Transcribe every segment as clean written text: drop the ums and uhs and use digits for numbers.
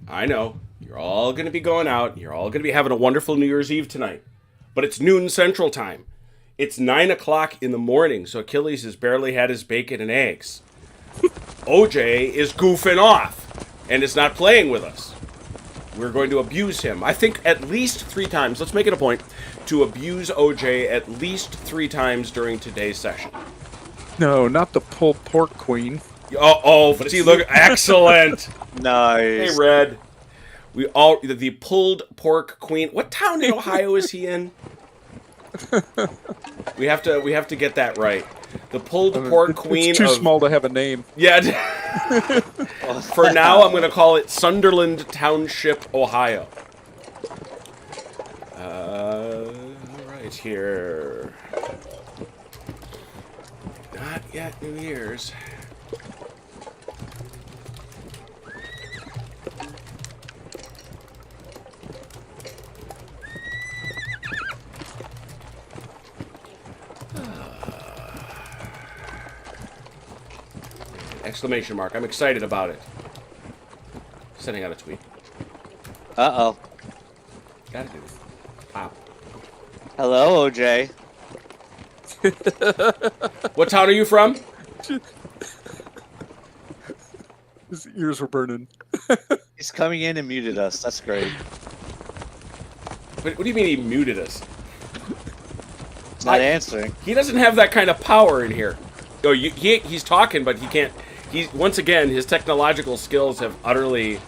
I know. You're all going to be going out. You're all going to be having a wonderful New Year's Eve tonight. But it's noon Central Time. It's 9 o'clock in the morning, so Achilles has barely had his bacon and eggs. OJ is goofing off and is not playing with us. We're going to abuse him. I think at least 3 times. Let's make it a point to abuse OJ at least 3 times during today's session. No, not the pulled pork queen. See, look, excellent. Nice. Hey, Red. The pulled pork queen. What town in Ohio is he in? We have to get that right. The pulled pork queen. It's too small to have a name. Yeah. For now, I'm going to call it Sunderland Township, Ohio. Right here. Not yet New Year's. Exclamation mark. I'm excited about it. Sending out a tweet. Uh-oh. Gotta do it. Wow. Hello, OJ. What town are you from? His ears were burning. He's coming in and muted us. That's great. What do you mean he muted us? He's not answering. He doesn't have that kind of power in here. Oh, he's talking, but he can't. Once again, his technological skills have utterly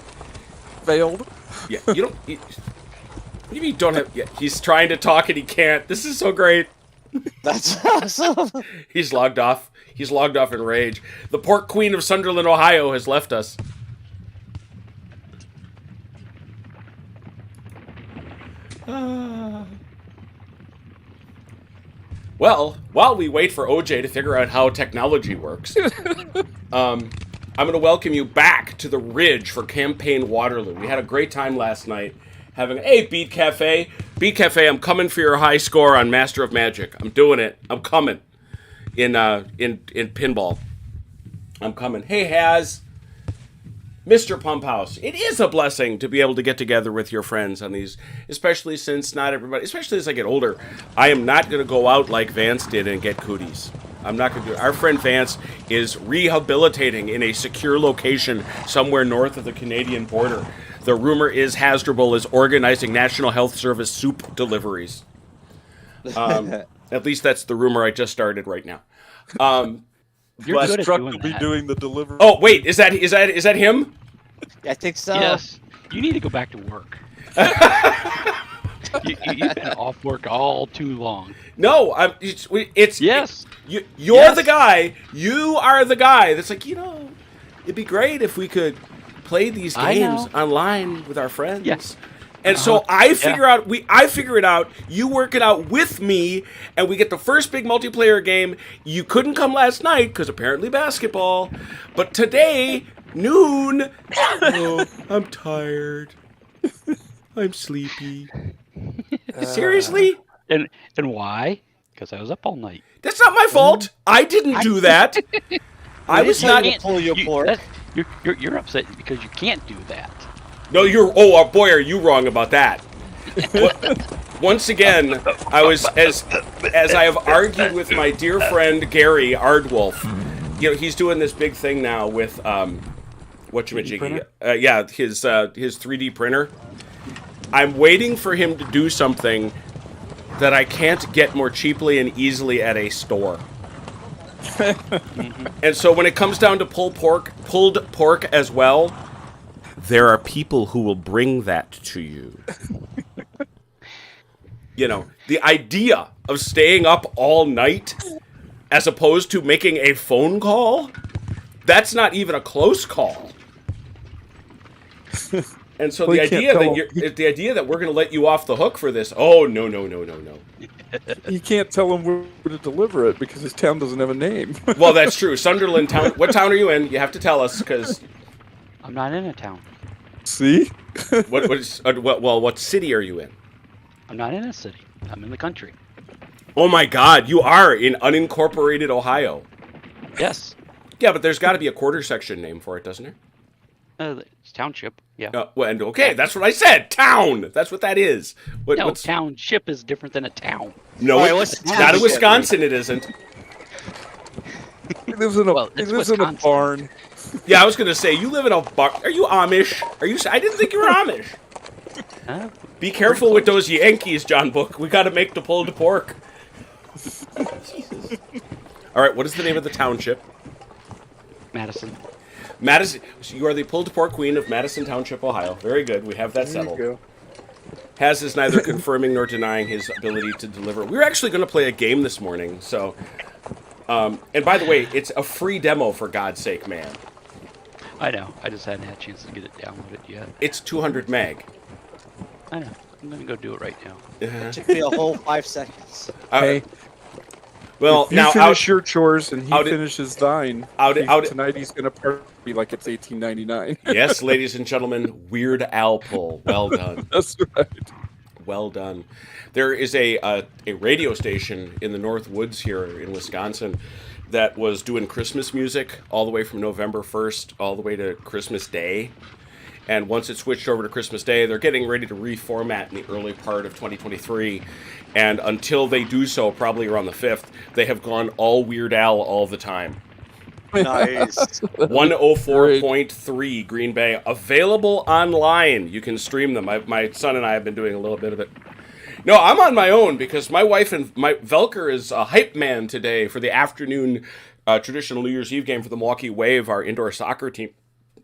Failed. Yeah, you don't. What do you mean you don't have? Yeah, he's trying to talk and he can't. This is so great. That's awesome. He's logged off. He's logged off in rage. The pork queen of Sunderland, Ohio, has left us. Well, while we wait for OJ to figure out how technology works, I'm going to welcome you back to the Ridge for Campaign Waterloo. We had a great time last night having Beat Cafe. Beat Cafe, I'm coming for your high score on Master of Magic. I'm doing it. I'm coming in pinball. I'm coming. Hey, Haz. Mr. Pumphouse, it is a blessing to be able to get together with your friends on these, especially since not everybody, especially as I get older, I am not going to go out like Vance did and get cooties. I'm not going to do it. Our friend Vance is rehabilitating in a secure location somewhere north of the Canadian border. The rumor is Hasdrubal is organizing National Health Service soup deliveries. At least that's the rumor I just started right now. You're good at struck doing to be that. doing the delivery. Oh, wait, is that him? I think so. Yes. You need to go back to work. You've been off work all too long. No, it's Yes. You're Yes. the guy. You are the guy that's like, it'd be great if we could play these I games know. online with our friends. Yes. And so I figure it out, you work it out with me, and we get the first big multiplayer game. You couldn't come last night, because apparently basketball. But today, noon, I'm tired. I'm sleepy. Seriously? And why? Because I was up all night. That's not my fault. I didn't do that. I was tell not... you to pull your pork. You're upset because you can't do that. No, boy, are you wrong about that. Once again, I was, as I have argued with my dear friend Gary Ardwolf, he's doing this big thing now with, whatchamajiggy, his 3D printer. I'm waiting for him to do something that I can't get more cheaply and easily at a store. And so when it comes down to pulled pork as well, there are people who will bring that to you. The idea of staying up all night as opposed to making a phone call, that's not even a close call. And so the idea that we're going to let you off the hook for this, no. You can't tell him where to deliver it because his town doesn't have a name. Well, that's true. Sunderland town. What town are you in? You have to tell us, because... I'm not in a town. See? What city are you in? I'm not in a city. I'm in the country. Oh my God, you are in unincorporated Ohio. Yes. Yeah, but there's got to be a quarter section name for it, doesn't there? It's township. Yeah. Well, and okay, that's what I said. Town. That's what that is. No, What's township is different than a town. no? All right, what's Not in township? Wisconsin. It isn't. He lives in a, Well, he it's lives in a Wisconsin. barn. Yeah, I was gonna say you live in a bar. Are you Amish? Are you? I didn't think you were Amish. Huh? Be careful with those Yankees, John Book. We got to make the pulled pork. Jesus. All right, what is the name of the township? Madison. Madison. So you are the pulled pork queen of Madison Township, Ohio. Very good. We have that There you settled. go. Has is neither confirming nor denying his ability to deliver. We were actually going to play a game this morning, so. And by the way, it's a free demo for God's sake, man. I know. I just hadn't had a chance to get it downloaded yet. It's 200 meg. I know. I'm gonna go do it right now. Uh-huh. Took me a whole 5 seconds. Hey, Well, if you now finish your chores and he out it- finishes thine, out it- out it- tonight he's gonna party like it's 1899. yes, ladies and gentlemen, Weird Al pull. Well done. That's right. Well done. There is a radio station in the North Woods here in Wisconsin that was doing Christmas music all the way from November 1st all the way to Christmas Day. And once it switched over to Christmas Day, they're getting ready to reformat in the early part of 2023. And until they do so, probably around the 5th, they have gone all Weird Al all the time. Nice. 104.3 Green Bay, available online. You can stream them. My son and I have been doing a little bit of it. No, I'm on my own because my wife and my Velker is a hype man today for the afternoon traditional New Year's Eve game for the Milwaukee Wave, our indoor soccer team.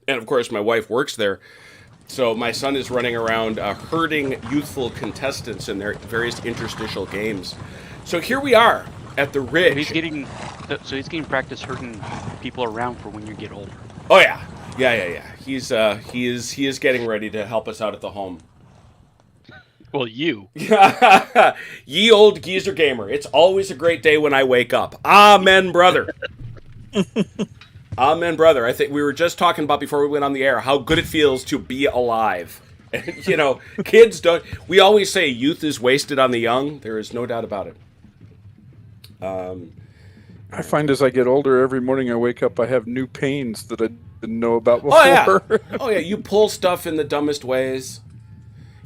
And of course, my wife works there. So my son is running around herding youthful contestants in their various interstitial games. So here we are at the Ridge. He's getting practice herding people around for when you get older. Oh yeah. He is getting ready to help us out at the home. Well, you. Ye old geezer gamer. It's always a great day when I wake up. Amen, brother. Amen, brother. I think we were just talking about before we went on the air how good it feels to be alive. And, you know, kids don't. We always say youth is wasted on the young. There is no doubt about it. I find as I get older, every morning I wake up, I have new pains that I didn't know about before. Oh yeah. Oh yeah. You pull stuff in the dumbest ways.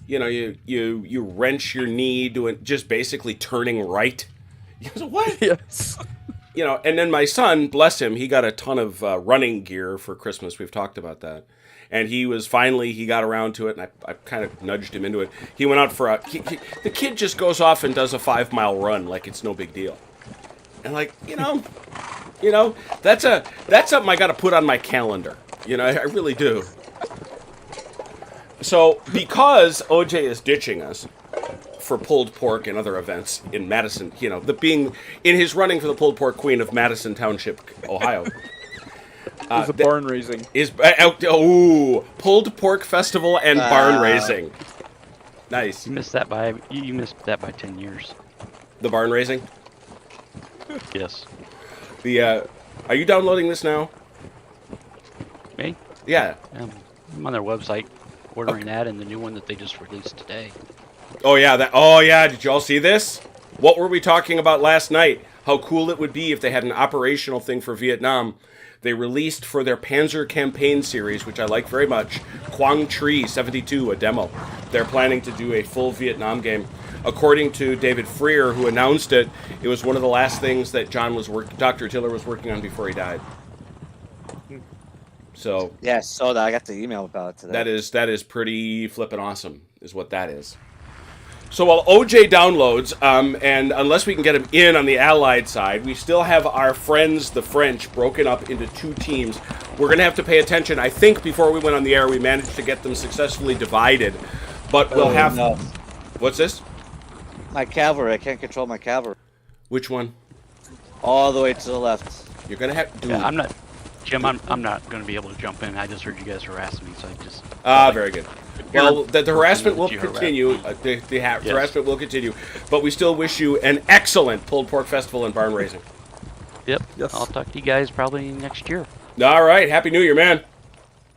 You know, you wrench your knee doing just basically turning right. You go, what? Yes. You know, and then my son, bless him, he got a ton of running gear for Christmas. We've talked about that. And he got around to it, and I kind of nudged him into it. He went out for the kid just goes off and does a 5-mile run like it's no big deal. And like, you know, that's something I got to put on my calendar. You know, I really do. So, because OJ is ditching us for pulled pork and other events in Madison, you know, being in his running for the pulled pork queen of Madison Township, Ohio. There's a barn raising. Pulled pork festival and barn raising. Nice. You missed that by 10 years. The barn raising. Yes. Are you downloading this now? Me? Yeah. I'm on their website ordering that and the new one that they just released today. Oh yeah. Did you all see this? What were we talking about last night? How cool it would be if they had an operational thing for Vietnam. They released for their Panzer campaign series, which I like very much, Quang Tri 72, a demo. They're planning to do a full Vietnam game. According to David Freer, who announced it, it was one of the last things that Dr. Tiller was working on before he died. So Yeah, so that I got the email about it today. that is pretty flippin' awesome, is what that is. So while OJ downloads, and unless we can get him in on the Allied side, we still have our friends, the French, broken up into 2 teams. We're going to have to pay attention. I think before we went on the air, we managed to get them successfully divided. But we'll have... No. What's this? My cavalry. I can't control my cavalry. Which one? All the way to the left. You're going to have... Dude. Yeah, Jim, I'm not going to be able to jump in. I just heard you guys harass me, so I just... Very good. Well, the harassment will continue. The harassment will continue. But we still wish you an excellent pulled pork festival and barn raising. Yep. Yes. I'll talk to you guys probably next year. All right. Happy New Year, man.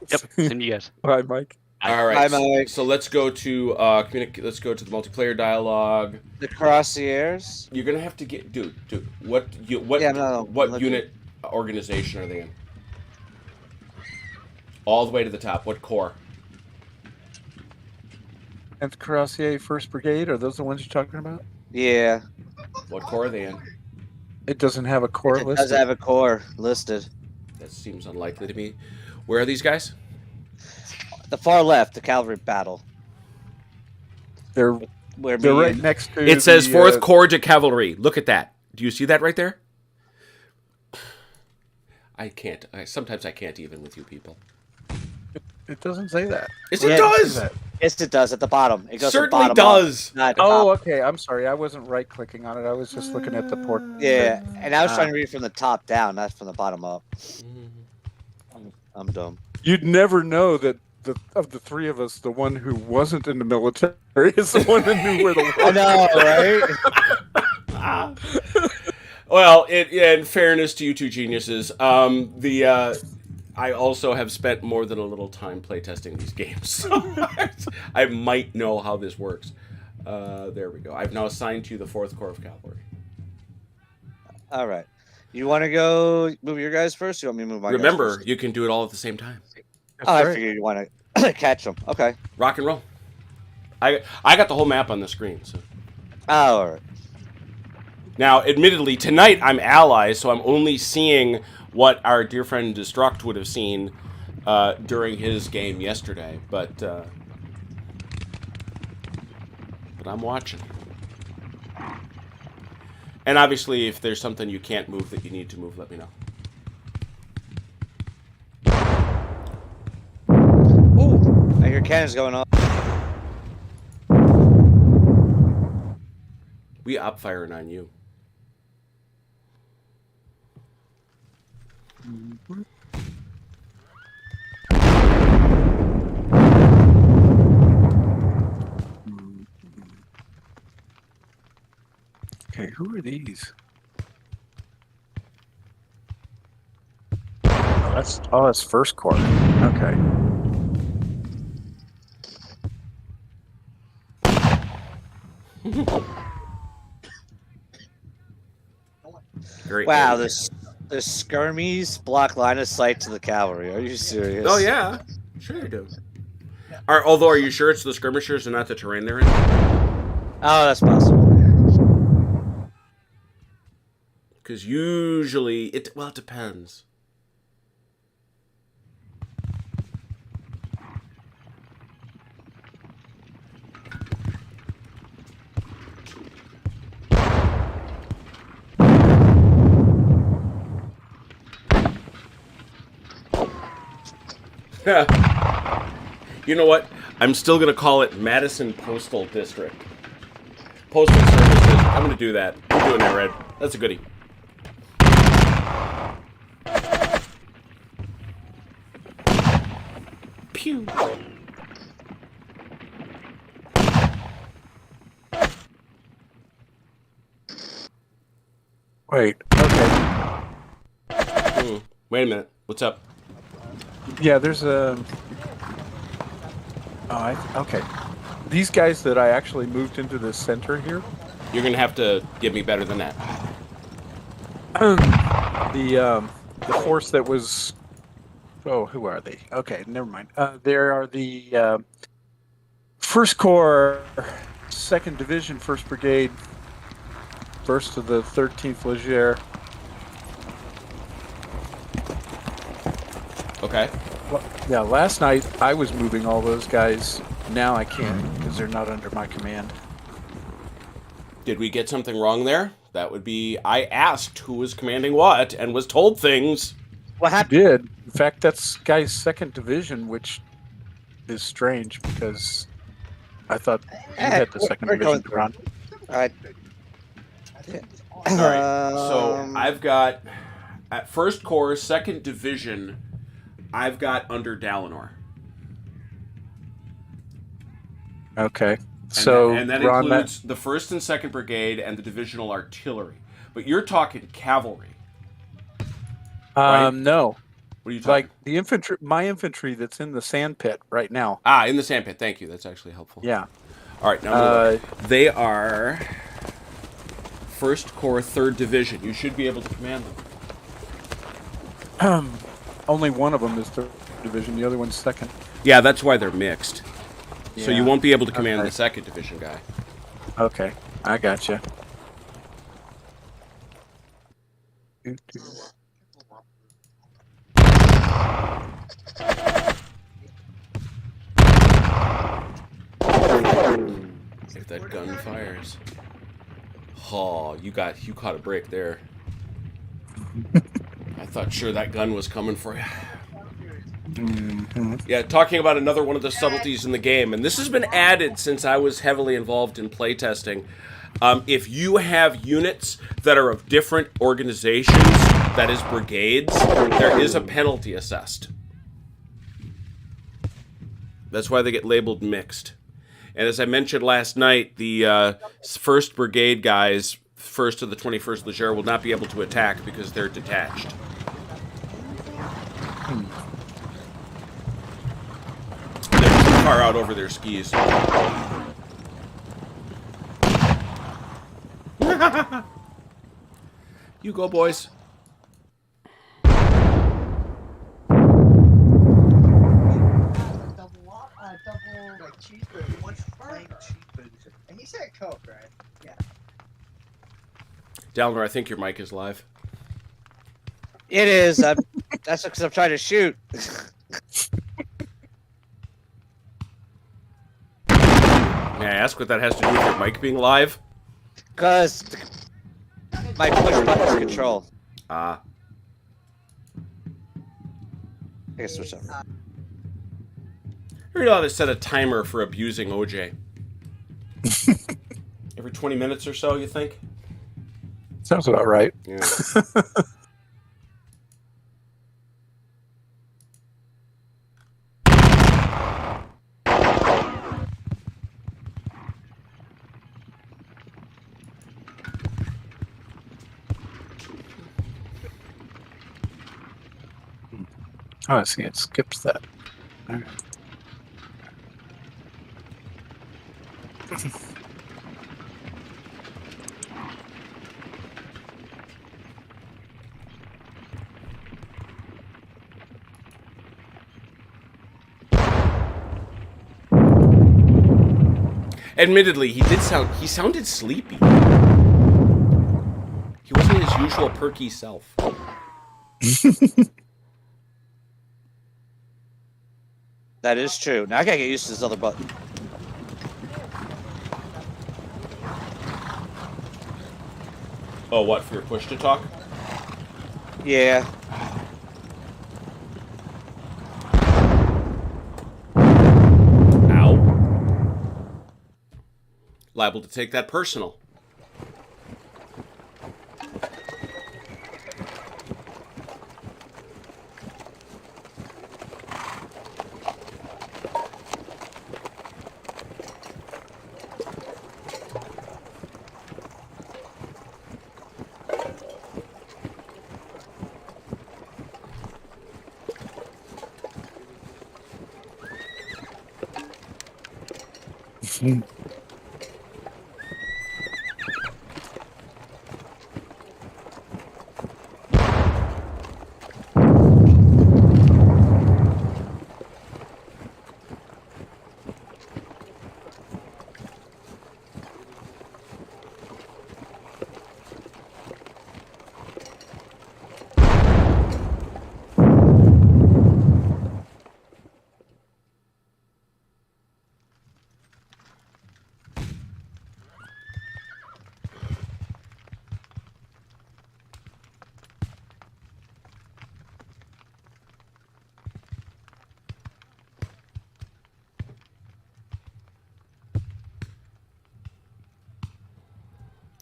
Yep. Same to you guys. Hi, Mike. All right. Hi, Mike. So let's go to let's go to the multiplayer dialogue. The Crossiers. You're gonna have to get, dude. What Yeah, no, what look- unit organization are they in? All the way to the top. What corps? 10th Cuirassier, 1st Brigade. Are those the ones you're talking about? Yeah. What corps are they in? It doesn't have a corps It listed. does have a core listed. That seems unlikely to me. Where are these guys? The far left, the cavalry battle. They're Where they're me right and- next to. It says the, 4th Corps de Cavalry. Look at that. Do you see that right there? I can't. Sometimes I can't even with you people. It doesn't say that. Yes, Yeah, it it does. That. Yes, it does at the bottom. It goes from Certainly bottom does. Up, not the Oh, top. okay. I'm sorry. I wasn't right-clicking on it. I was just looking at the port. Yeah, and I was Ah. trying to read from the top down, not from the bottom up. I'm dumb. You'd never know that of the three of us, the one who wasn't in the military is the one that knew where the I know, right? Well, in fairness to you two geniuses, I also have spent more than a little time playtesting these games. So I might know how this works. There we go. I've now assigned you the 4th Corps of Cavalry. All right. You want to go move your guys first? Or you want me to move my Remember, guys first? you can do it all at the same time. Oh, I figured you want to catch them. Okay. Rock and roll. I got the whole map on the screen. So Oh, all right. now, admittedly, tonight I'm allies, so I'm only seeing what our dear friend Destruct would have seen during his game yesterday. But I'm watching. And obviously, if there's something you can't move that you need to move, let me know. Ooh, I hear cannons going off. We op firing on you. Okay, who are these? Oh, that's 1st Corps. Okay. Very Wow, angry. the skirmies block line of sight to the cavalry. Are you serious? Oh yeah, sure they do. Although, are you sure it's the skirmishers and not the terrain they're in? Oh, that's possible. Because usually it depends. You know what? I'm still gonna call it Madison Postal District. Postal Service District. I'm gonna do that. I'm doing that, Red. That's a goodie. Pew. Wait. Okay. Wait a minute. What's up? Yeah, there's a. Okay. These guys that I actually moved into the center here. You're gonna have to give me better than that. The force that was. Oh, who are they? Okay, never mind. There are the 1st Corps, 2nd Division, 1st Brigade, 1st of the 13th Leger. Okay. Well, yeah, last night I was moving all those guys. Now I can't because they're not under my command. Did we get something wrong there? That would be, I asked who was commanding what and was told things. What I happened? did. In fact, that's guy's 2nd Division, which is strange because I thought you had the 2nd we're Division going run. All right. All right. So Um, I've got at 1st Corps, 2nd Division, I've got under Dalinor. Okay. And So that Ron, includes the 1st and 2nd Brigade and the divisional artillery. But you're talking cavalry. right? no, What are you talking? like the infantry, my infantry that's in the sand pit right now. In the sandpit. Thank you. That's actually helpful. Yeah. All right. Now I'm gonna look. They are 1st Corps, 3rd Division. You should be able to command them. Only one of them is the division. The other one's second. Yeah, that's why they're mixed. So you Yeah. won't be able to command Okay. the 2nd Division guy. Okay, I gotcha. If that gun fires. Oh, you caught a break there. I thought sure that gun was coming for you. Yeah, talking about another one of the subtleties in the game, and this has been added since I was heavily involved in playtesting. If you have units that are of different organizations, that is brigades, there is a penalty assessed. That's why they get labeled mixed. And as I mentioned last night, the 1st Brigade guys, 1st of the 21st Leger, will not be able to attack because they're detached. They're too far out over their skis. You go, boys. Like cheeseburger. What's plain cheeseburger? And he said Coke, right? Yeah. Dallner, I think your mic is live. It is. That's because I'm trying to shoot. May I ask what that has to do with your mic being live? Because my push button's control. Ah. I guess switch over. I really ought to set a timer for abusing OJ. Every 20 minutes or so, you think? Sounds about right. Yeah. Oh, I see. It skips that. All right. Admittedly, he sounded sleepy. He wasn't his usual perky self. That is true. Now I gotta get used to this other button. Oh, what, for your push to talk? Yeah. Ow. Liable to take that personal.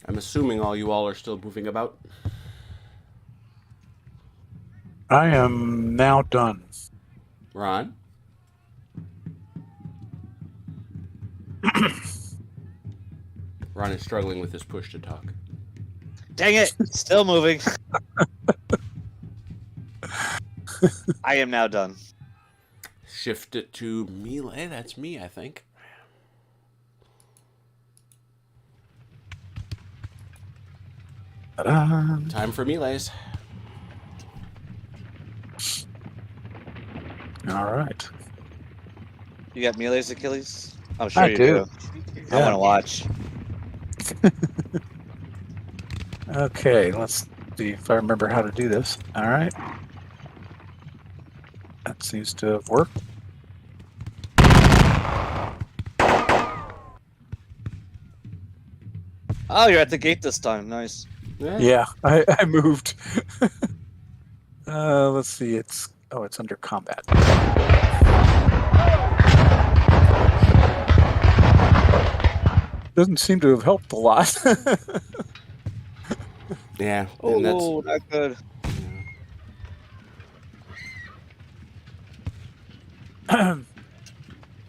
I'm assuming all you all are still moving about. I am now done. Ron? Ron is struggling with his push to talk. Dang it! Still moving. I am now done. Shift it to melee. That's me, I think. Ta-da. Time for melees. All right. You got melee's Achilles? I'm sure I you do. I want to watch. Okay, let's see if I remember how to do this. All right. That seems to have worked. Oh, you're at the gate this time. Nice. Yeah, I moved. Let's see. It's under combat. Doesn't seem to have helped a lot. Yeah, Oh, and that's not good.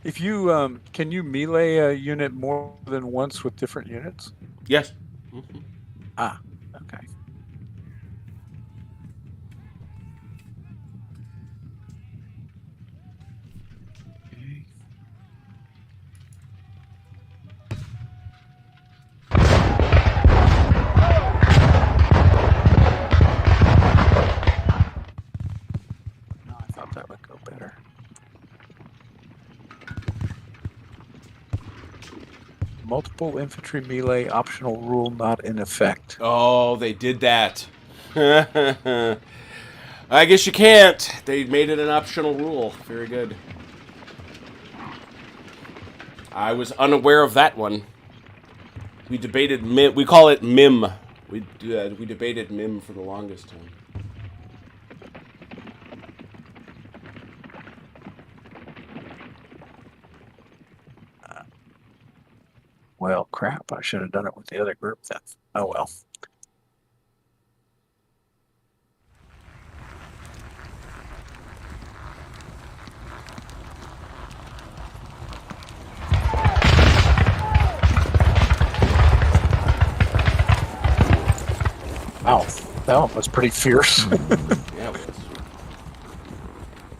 If you can you melee a unit more than once with different units? yes. Mhm. Ah, okay. Okay. No, I thought that would go better. Multiple infantry melee optional rule not in effect. Oh, they did that. I guess you can't. They made it an optional rule. Very good. I was unaware of that one. We debated MIM. We call it MIM. We debated MIM for the longest time. Well, crap. I should have done it with the other group then. Oh well. Wow, that one was pretty fierce. Yeah, it was.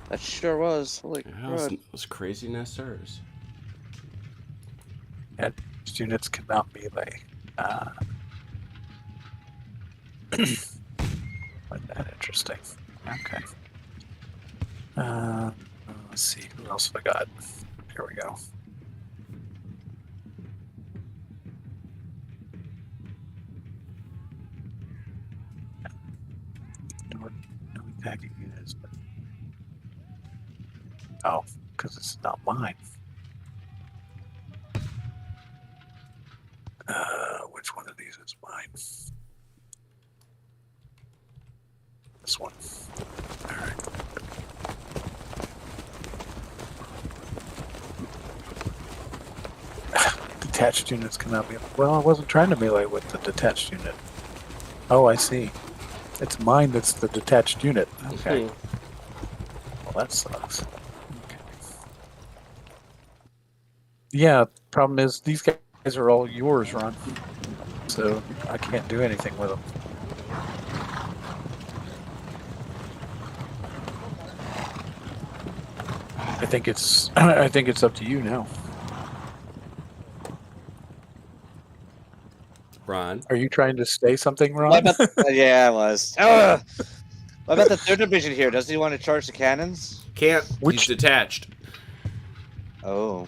That sure was. Holy Yeah, it crud. was craziness ours. And units cannot melee. Find that interesting. Okay. Let's see, who else have I got? Here we go. No attacking units, but oh, because it's not mine. Which one of these is mine? This one. All right. Detached units cannot be. Well, I wasn't trying to melee with the detached unit. Oh, I see. It's mine that's the detached unit. Okay. Well, that sucks. Okay. Yeah, problem is these guys are all yours, Ron. So I can't do anything with them. I think it's up to you now. Ron. Are you trying to say something, Ron? What about yeah, I was. Ugh. What about the third division here? Does he want to charge the cannons? Can't. He's Which- detached. Oh.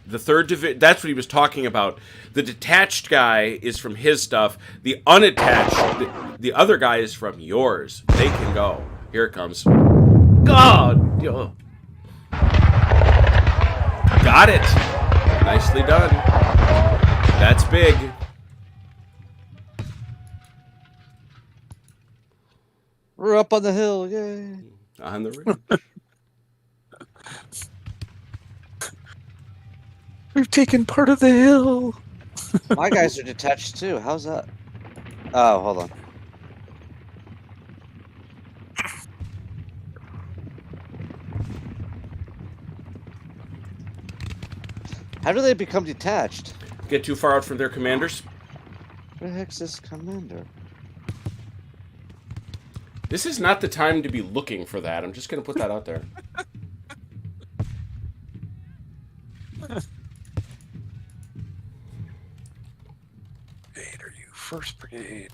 The third division. That's what he was talking about. The detached guy is from his stuff. The unattached, the other guy is from yours. They can go. Here it comes. God. Yo. Got it. Nicely done. That's big. We're up on the hill, yay. On the ridge. We've taken part of the hill. My guys are detached too. How's that? Oh, hold on. How do they become detached? Get too far out from their commanders. Where the heck's this commander? This is not the time to be looking for that. I'm just going to put that out there. Brigade, are you first brigade?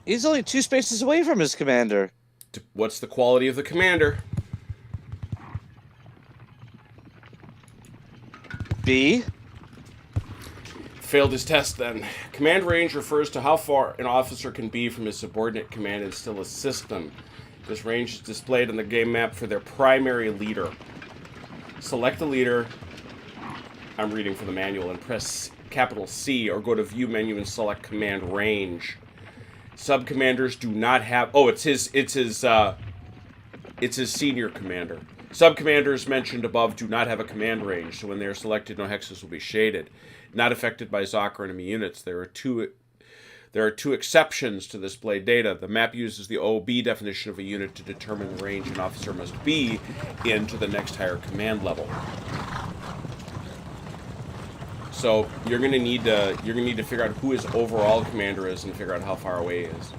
He's only 2 spaces away from his commander. What's the quality of the commander? B. Failed his test then. Command range refers to how far an officer can be from his subordinate command and still assist them. This range is displayed on the game map for their primary leader. Select the leader. I'm reading from the manual, and press capital C or go to view menu and select command range. Sub-commanders do not have... Oh, it's his senior commander. Sub-commanders mentioned above do not have a command range, so when they are selected, no hexes will be shaded. Not affected by ZOC or enemy units. There are two exceptions to this display data. The map uses the OB definition of a unit to determine the range an officer must be in to the next higher command level. So you're gonna need to figure out who his overall commander is and figure out how far away he is.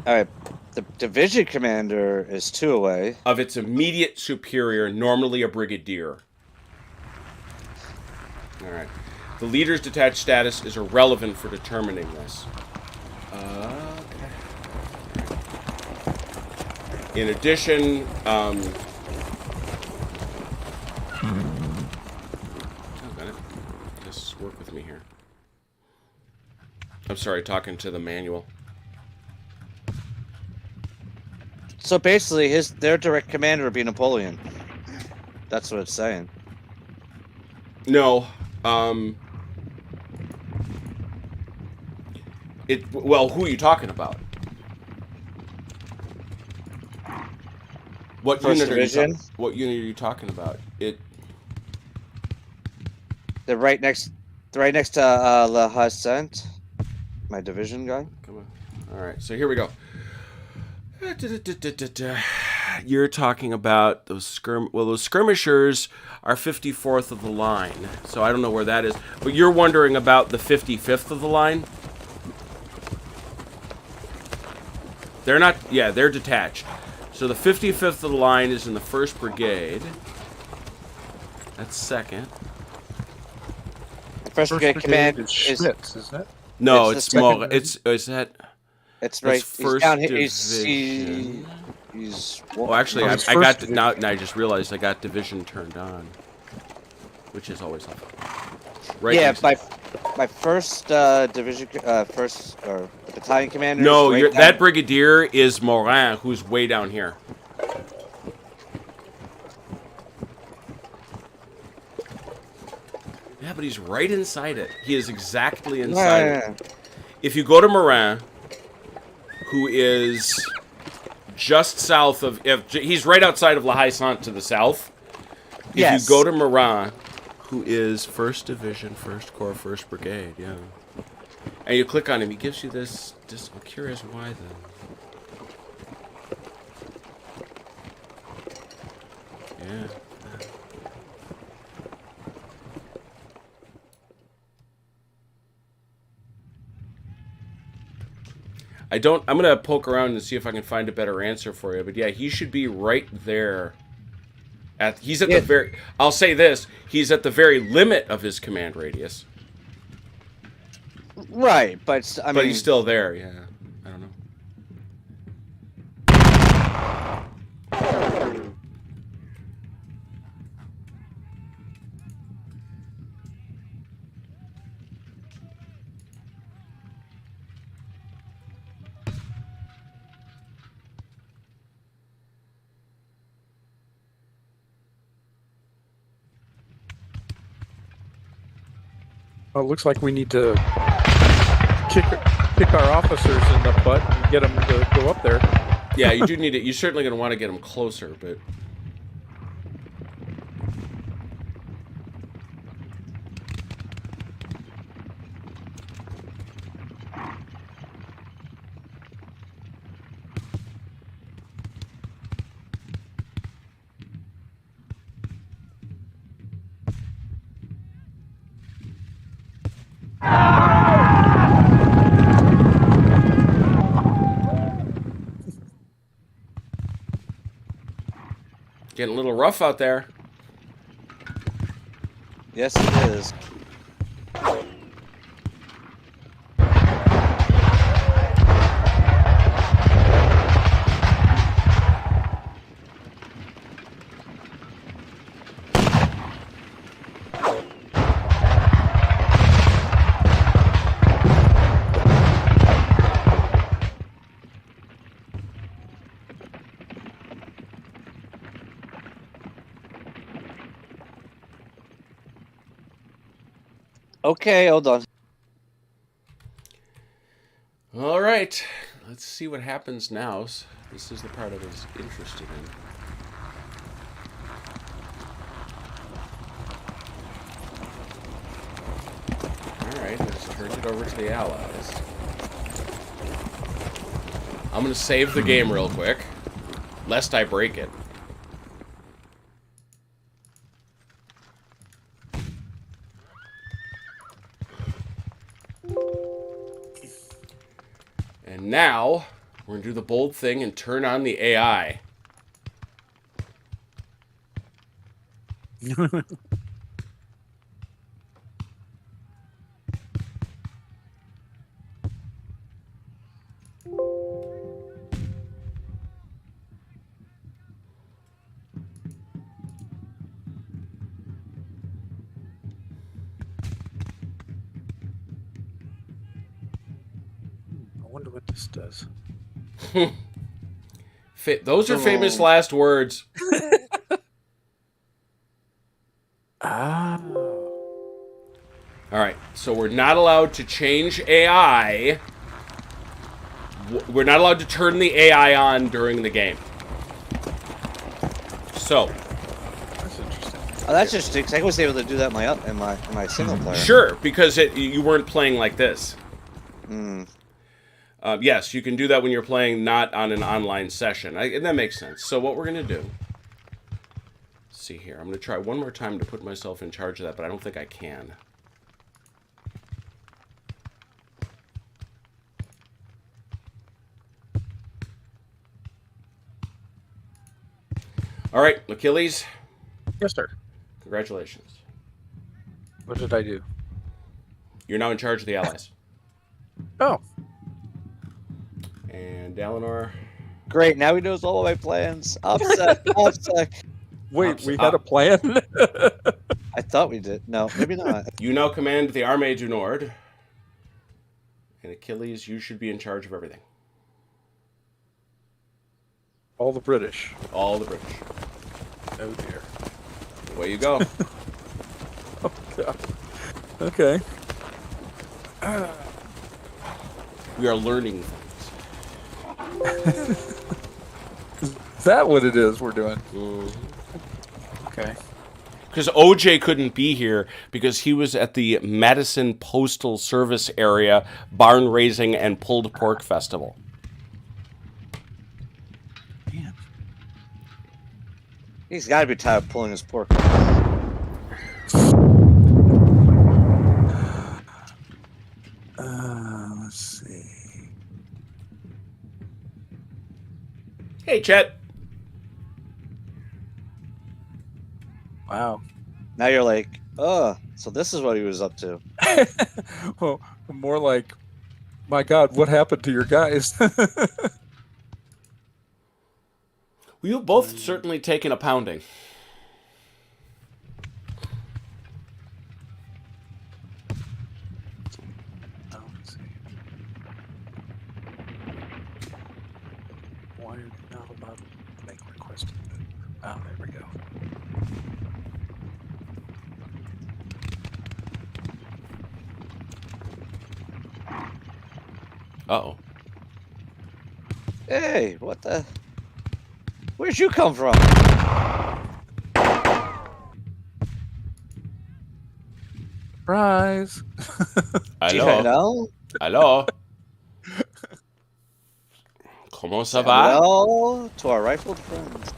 All right. The division commander is 2 away. Of its immediate superior, normally a brigadier. All right. The leader's detached status is irrelevant for determining this. Okay. In addition, just work with me here. I'm sorry, talking to the manual. So basically, their direct commander would be Napoleon. That's what it's saying. No. Well, who are you talking about? What First unit division? What unit are you talking about? They're right next to La Hassent, my division guy. Come on. All right. So here we go. You're talking about those skirmishers are 54th of the line. So I don't know where that is. But you're wondering about the 55th of the line? They're not... Yeah, they're detached. So the 55th of the line is in the 1st Brigade. That's 2nd. The first brigade command is Schmitz, isn't it? No, It's it's the small. second- Is that... It's right. That's He's 1st down here. Division. He's Well, actually, Oh, I it's got... first division. Now I just realized I got division turned on. Which is always helpful. Right yeah, next- my first division, first or battalion commander. No, is right that down- brigadier is Morin, who's way down here. Yeah, but he's right inside it. He is exactly inside it. If you go to Morin, who is just south of... he's right outside of La Haye-Sainte to the south. If Yes. you go to Morin, who is 1st Division, 1st Corps, 1st Brigade, yeah. And you click on him, he gives you this... I'm curious why, then. Yeah. I'm gonna poke around and see if I can find a better answer for you. But yeah, he should be right there. He's at the very... I'll say this. He's at the very limit of his command radius. Right, but I mean, But he's still there, yeah. I don't know. Well, it looks like we need to kick our officers in the butt and get them to go up there. Yeah, you do need it. You're certainly going to want to get him closer, but... Getting a little rough out there. yes, it is. Okay, hold on. All right. Let's see what happens now. This is the part I was interested in. All right, let's turn it over to the Allies. I'm going to save the game real quick, lest I break it. And now, we're going to do the bold thing and turn on the AI. I wonder what this does. Those are famous last words. Oh. All right, so we're not allowed to change AI. We're not allowed to turn the AI on during the game. So, That's interesting. Oh, that's interesting. 'Cause I was able to do that in my single player. sure, because you weren't playing like this. Hmm. Yes, you can do that when you're playing not on an online session. And that makes sense. So what we're going to do... Let's see here. I'm going to try one more time to put myself in charge of that, but I don't think I can. All right, Achilles, Yes, sir. congratulations. What did I do? You're now in charge of the Allies. Oh. And Dalinor... Great. Now he knows all of my plans. Upset. Upset. Wait, we had a plan? I thought we did. No, maybe not. You now command the Armée du Nord. And Achilles, you should be in charge of everything. All the British. All the British. Oh, dear. Away you go. Oh, God. Okay. We are learning things. Is that what it is we're doing? Okay. Because OJ couldn't be here because he was at the Madison Postal Service area barn raising and pulled pork festival. Man. He's got to be tired of pulling his pork. Let's see. Hey, Chet. Wow. Now you're like, oh, so this is what he was up to. Well, more like, my God, what happened to your guys? Well, you've both certainly taken a pounding. Oh, let's see. Why are you not allowed to make requests? Oh, there we go. Uh-oh. Hey, what the? Where'd you come from? Surprise! Hello. Hello? Hello. Comment ça va? Hello to our rifled friends.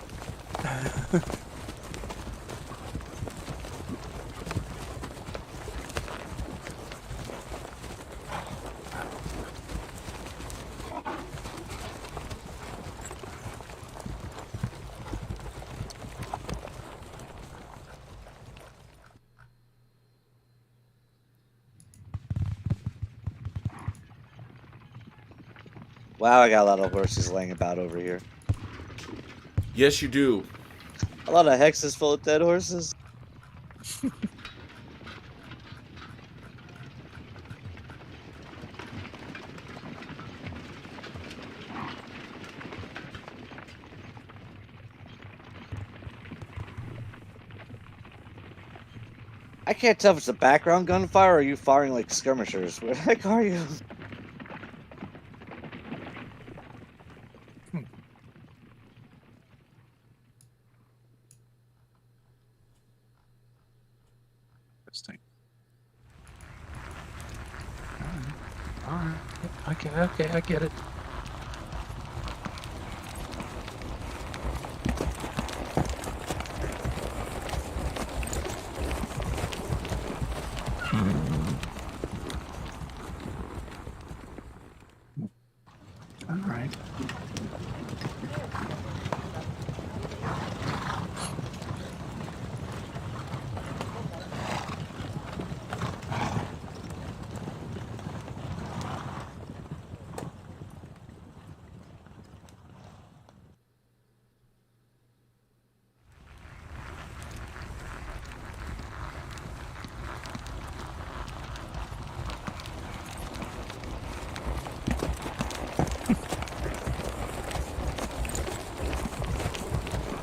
Wow, I got a lot of horses laying about over here. Yes, you do. A lot of hexes full of dead horses. I can't tell if it's the background gunfire or you firing like skirmishers. Where the heck are you? Interesting. All right. Okay, I get it. All right.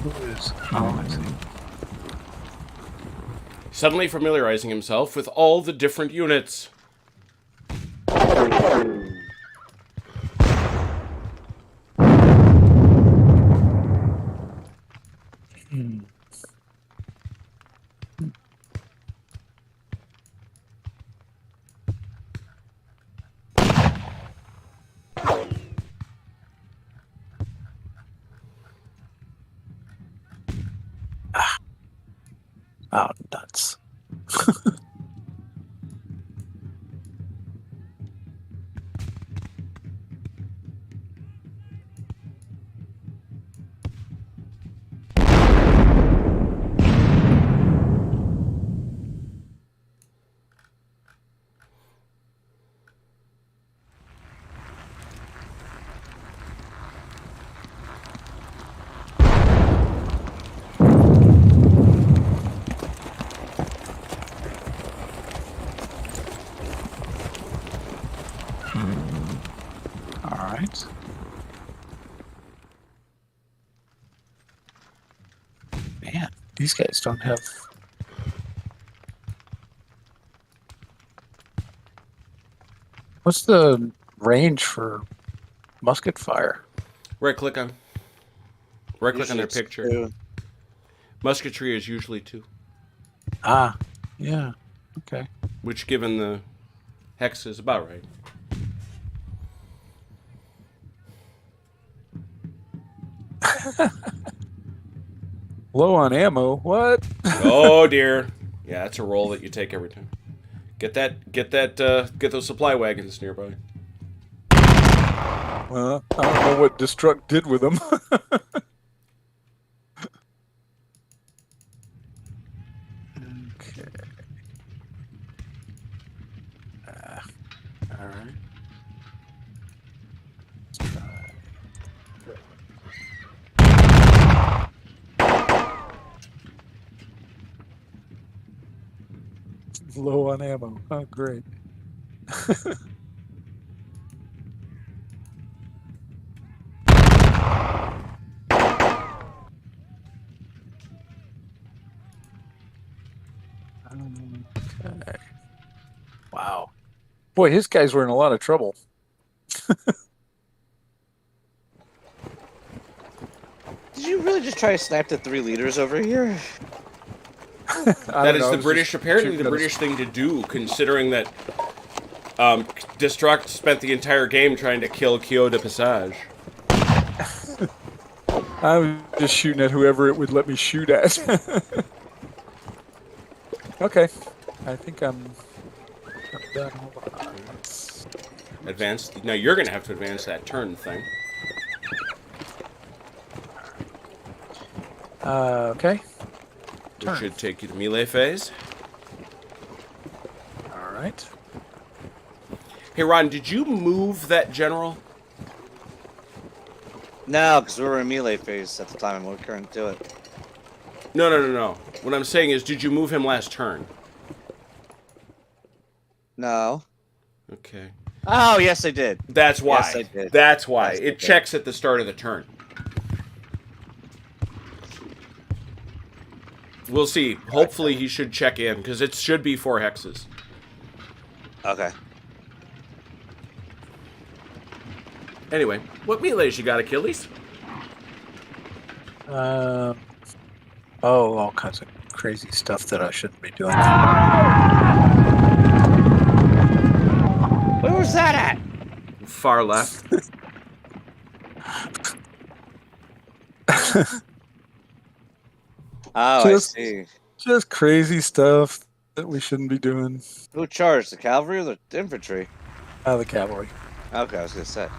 Who is? Oh, I see. Suddenly familiarizing himself with all the different units. Oh, nuts. All right. Man, these guys don't have. What's the range for musket fire? Right click on their Usually it's picture. 2. Musketry is usually 2, Ah, yeah. Okay. which given the hex is about right. Low on ammo. What? Oh dear. Yeah, that's a roll that you take every time. Get those supply wagons nearby. Well, I don't know what Destruct did with them. Okay. All right. Let's try. Low on ammo. Oh, great. Okay. Wow. Boy, his guys were in a lot of trouble. Did you really just try to snipe the 3 leaders over here? That is the British, apparently the British thing to do, considering that Destruct spent the entire game trying to kill Kyo de Passage. I was just shooting at whoever it would let me shoot at. Okay. I think I'm done. Hold on. Let's- Advance. Now you're going to have to advance that turn thing. Okay. Which Turn. should take you to melee phase. All right. Hey Ron, did you move that general? No, because we were in melee phase at the time and we couldn't do it. No. What I'm saying is, did you move him last turn? No. Okay. Oh, yes, I did. That's why. Yes, I did. That's why. Yes, I It did. checks at the start of the turn. We'll see. Hopefully he should check in, because it should be 4 hexes. Okay. Anyway, what melees you got, Achilles? All kinds of crazy stuff that I shouldn't be doing. Where was that at? Far left. Oh, Just- I see. Just crazy stuff that we shouldn't be doing. Who charged, the cavalry or the infantry? The cavalry. Okay, I was gonna say.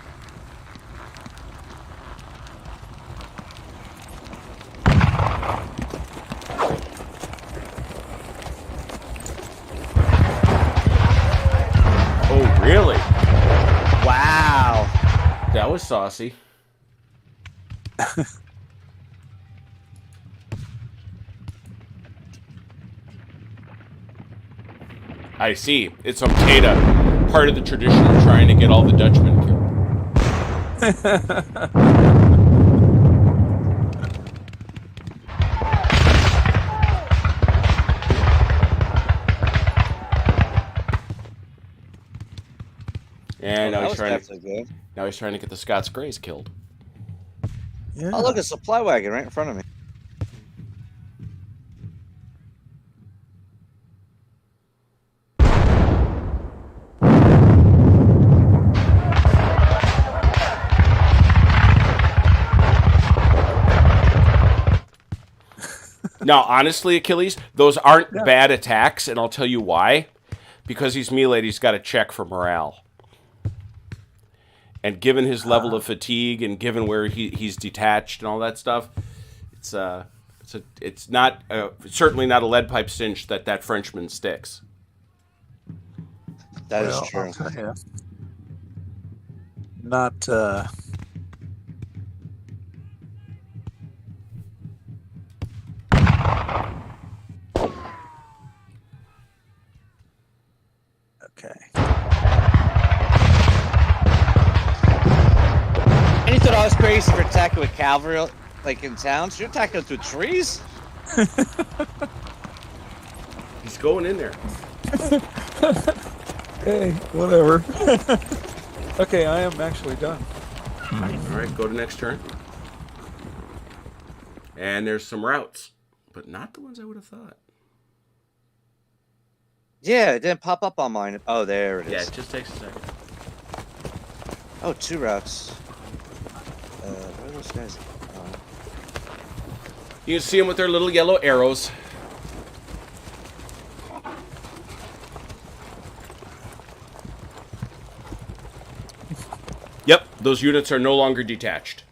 Oh, really? Wow. That was saucy. I see. It's Omteda, part of the tradition of trying to get all the Dutchmen killed. And That now was definitely good. he's trying to get the Scots Greys killed. Yeah. Oh, look, a supply wagon right in front of me. Now, honestly, Achilles, those aren't bad attacks, and I'll tell you why. Because he's melee'd, he's got to check for morale. And given his level of fatigue, and given where he's detached and all that stuff, it's not certainly not a lead pipe cinch that Frenchman sticks. That is Well, true. I'll tell ya. Not. Okay. And you thought I was crazy for attacking with cavalry, like in towns? You're attacking through trees? He's going in there. Hey, whatever. Okay, I am actually done. All right, go to next turn. And there's some routes, but not the ones I would have thought. Yeah, it didn't pop up on mine. Oh, there it is. Yeah, it just takes a second. Oh, 2 routes. Where are those guys? Oh. You can see them with their little yellow arrows. Yep, those units are no longer detached.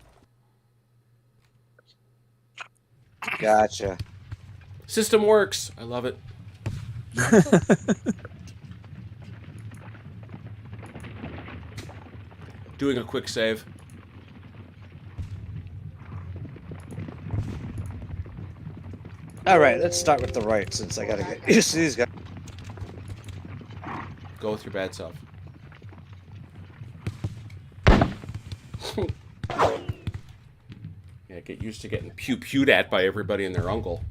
Gotcha. System works. I love it. Doing a quick save. All right, let's start with the right since I gotta get used to these guys. Go with your bad self. Yeah, get used to getting pew-pewed at by everybody and their uncle.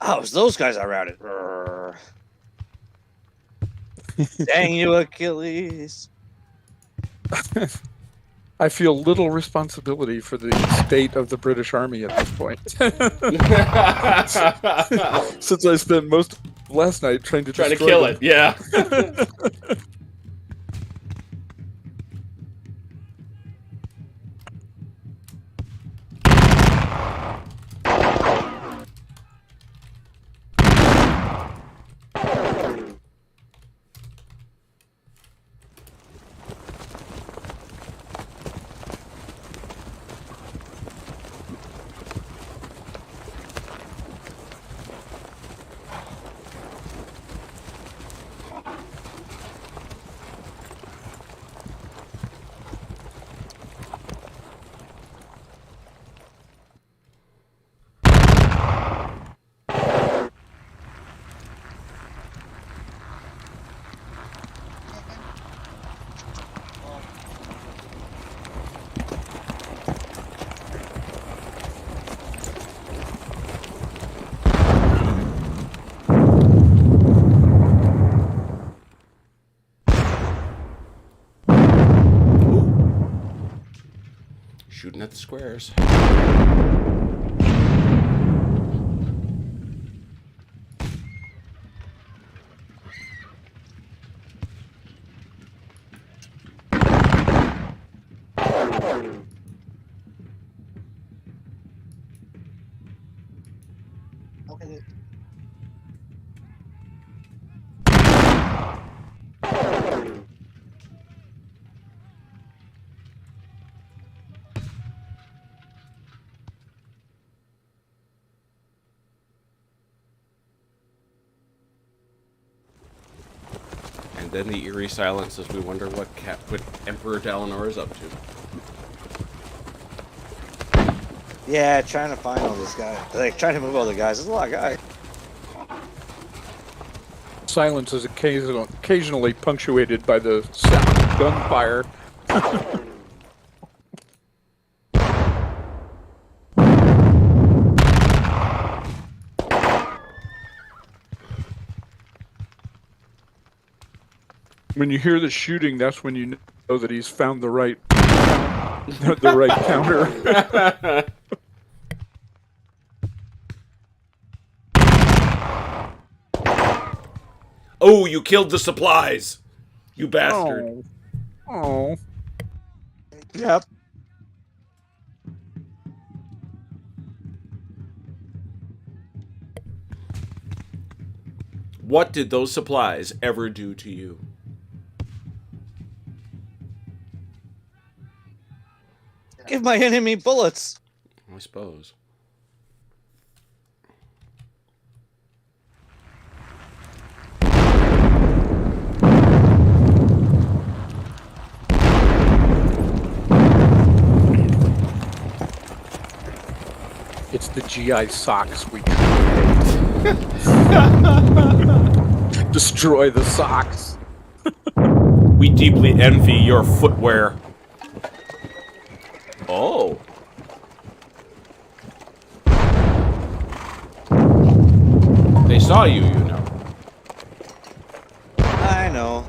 Oh, it was those guys I routed. Brrr. Dang you, Achilles. I feel little responsibility for the state of the British Army at this point. Since I spent most of last night trying to destroy kill them. it, yeah. Shooting at the squares. Okay. And then the eerie silence as we wonder what Emperor Dalinor is up to. Yeah, trying to find all these guys. Like, trying to move all the guys. There's a lot of guys. Silence is occasionally punctuated by the sound of gunfire. When you hear the shooting, that's when you know that he's found the right counter. Oh, you killed the supplies! You bastard. Oh. Yep. What did those supplies ever do to you? Give my enemy bullets. I suppose. It's the GI socks we create. Destroy the socks. We deeply envy your footwear. Oh. They saw you, you know. I know.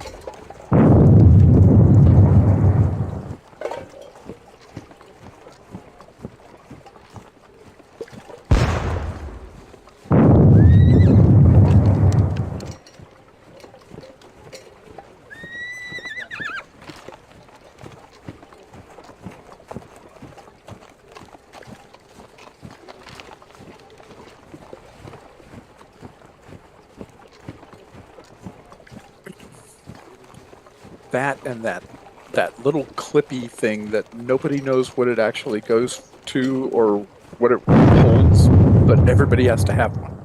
That and that little clippy thing that nobody knows what it actually goes to or what it holds, but everybody has to have one.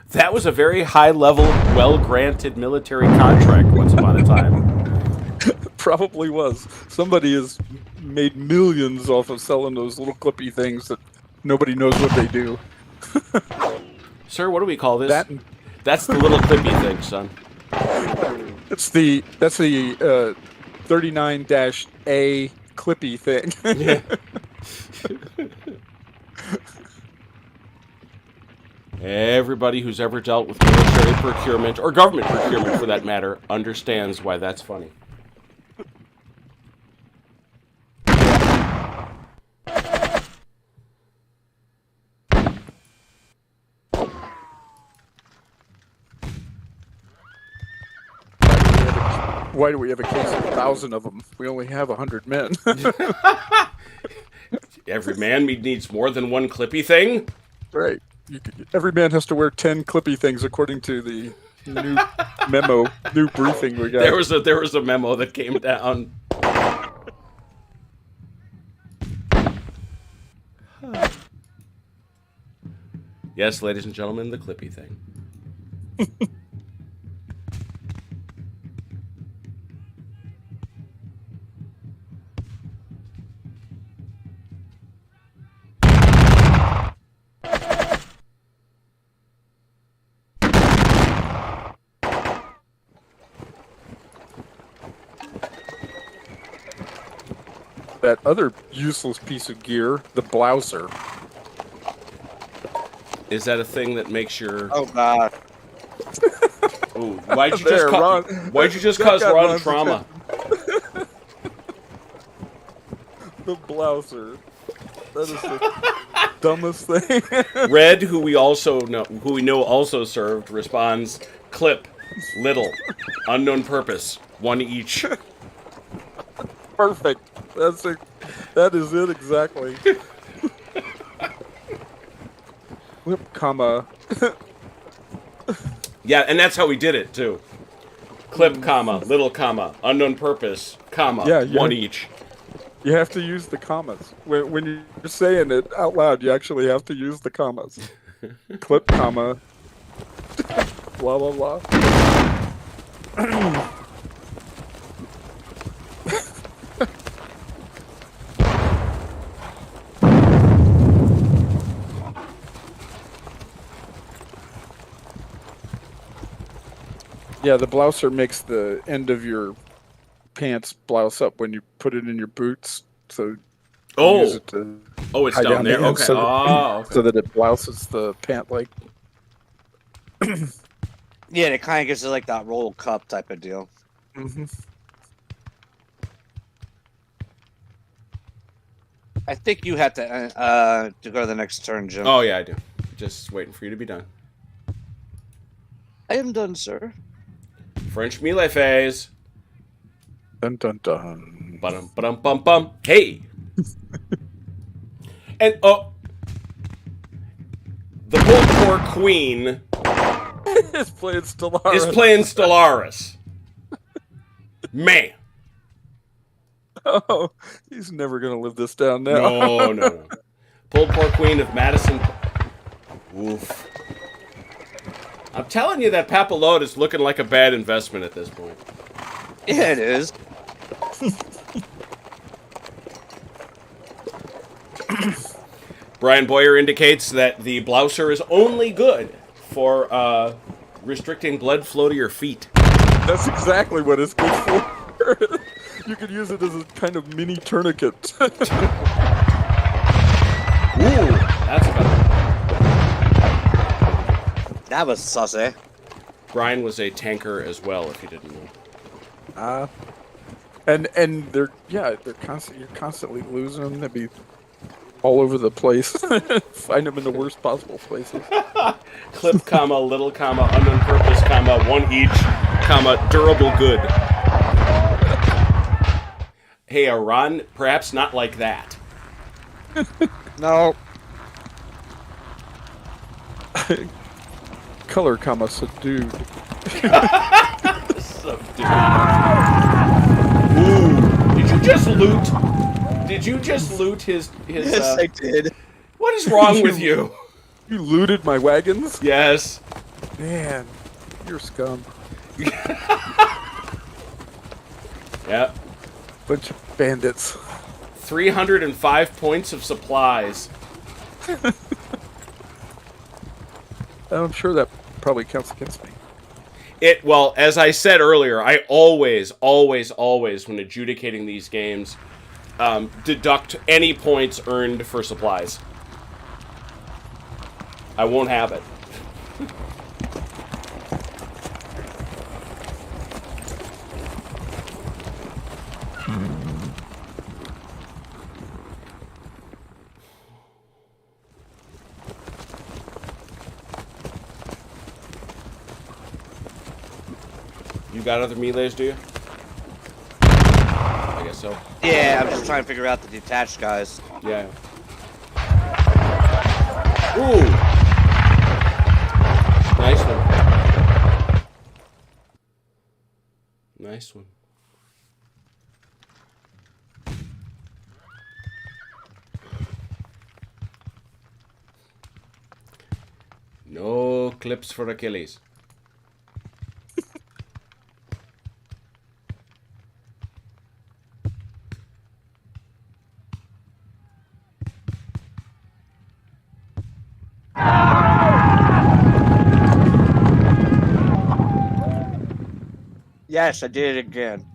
That was a very high-level, well-granted military contract once upon a time. Probably was. Somebody has made millions off of selling those little clippy things that nobody knows what they do. Sir, what do we call this? That's the little clippy thing, son. that's the 39-A clippy thing. Yeah. Everybody who's ever dealt with military procurement, or government procurement for that matter, understands why that's funny. Why do we have a case of 1,000 of them? We only have 100 men. Every man needs more than one clippy thing? Right. Every man has to wear 10 clippy things according to the new new briefing we got. There was a memo that came down. Yes, ladies and gentlemen, the clippy thing. That other useless piece of gear, the blouser. Is that a thing that makes your... Oh god. Ooh, why'd you There, just cause got Ron Ron's trauma? The blouser. That is the dumbest thing. Red, who we know also served, responds, clip, little, unknown purpose, one each. Perfect. That is it exactly. Whip, comma. Yeah, and that's how we did it, too. Clip, comma, little comma, unknown purpose, comma, Yeah, one each. You have to use the commas. When you're saying it out loud, you actually have to use the commas. Clip, comma, blah, blah, blah. Yeah, the blouser makes the end of your pants blouse up when you put it in your boots. So you use it to it's tie down there. the end Okay. so that, Okay. so that it blouses the pant leg. Yeah, and it kind of gives it like that roll cup type of deal. Mm-hmm. I think you have to go to the next turn, Jim. Oh, yeah, I do. Just waiting for you to be done. I am done, sir. French melee phase. Dun dun dun. Bum bum bum bum. Hey. And the poor queen Is playing Stellaris. is playing Stellaris. Man. Oh, he's never gonna live this down now. No. Pulled poor queen of Madison. Oof. I'm telling you that Papalote is looking like a bad investment at this point. Yeah, it is. Brian Boyer indicates that the blouser is only good for restricting blood flow to your feet. That's exactly what it's good for. You could use it as a kind of mini tourniquet. Ooh, that's better. That was saucy. Brian was a tanker as well, if you didn't know. And they're constantly you're constantly losing them. They'd be all over the place. Find them in the worst possible places. Clip, comma, little, comma, unknown purpose, comma, one each, comma, durable good. Hey, Ron, perhaps not like that. No. Color, comma, subdued. Subdued. Ooh, did you just loot his Yes, I did. What is wrong with you? You looted my wagons? Yes. Man, you're scum. Yep. Bunch of bandits. 305 points of supplies. I'm sure that probably counts against me. Well, as I said earlier, I always, when adjudicating these games, deduct any points earned for supplies. I won't have it. You got other melees, do you? I guess so. Yeah, I'm just trying to figure out the detached guys. Yeah. Ooh! Nice one. Nice one. No clips for Achilles. Yes, I did it again.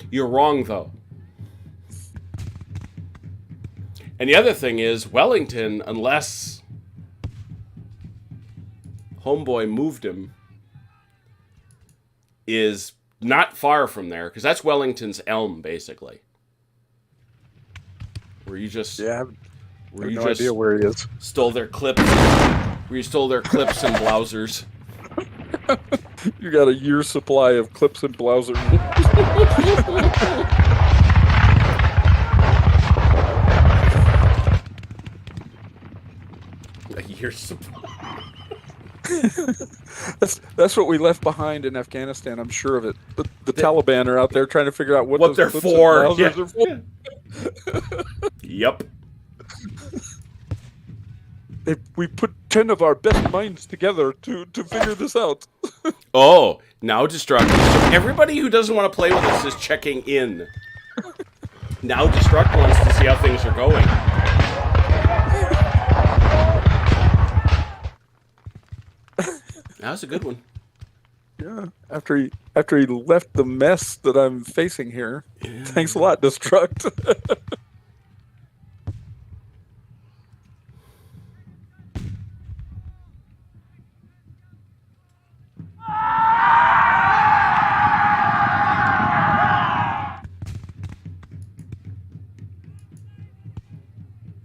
You're wrong, though. And the other thing is, Wellington, unless Homeboy moved him, is not far from there, because that's Wellington's elm, basically. Where you just Yeah, I have where you no just idea where he is. stole their clips. Where you stole their clips and blousers. You got a year's supply of clips and blousers. A year's supply. That's what we left behind in Afghanistan. I'm sure of it. The Taliban are out there trying to figure out what those they're clips and for. blousers Yeah. are for. Yep. We put 10 of our best minds together to figure this out. Oh, now Destruct. Everybody who doesn't want to play with us is checking in. Now Destruct wants to see how things are going. That was a good one. Yeah. After he left the mess that I'm facing here. Yeah. Thanks a lot, Destruct.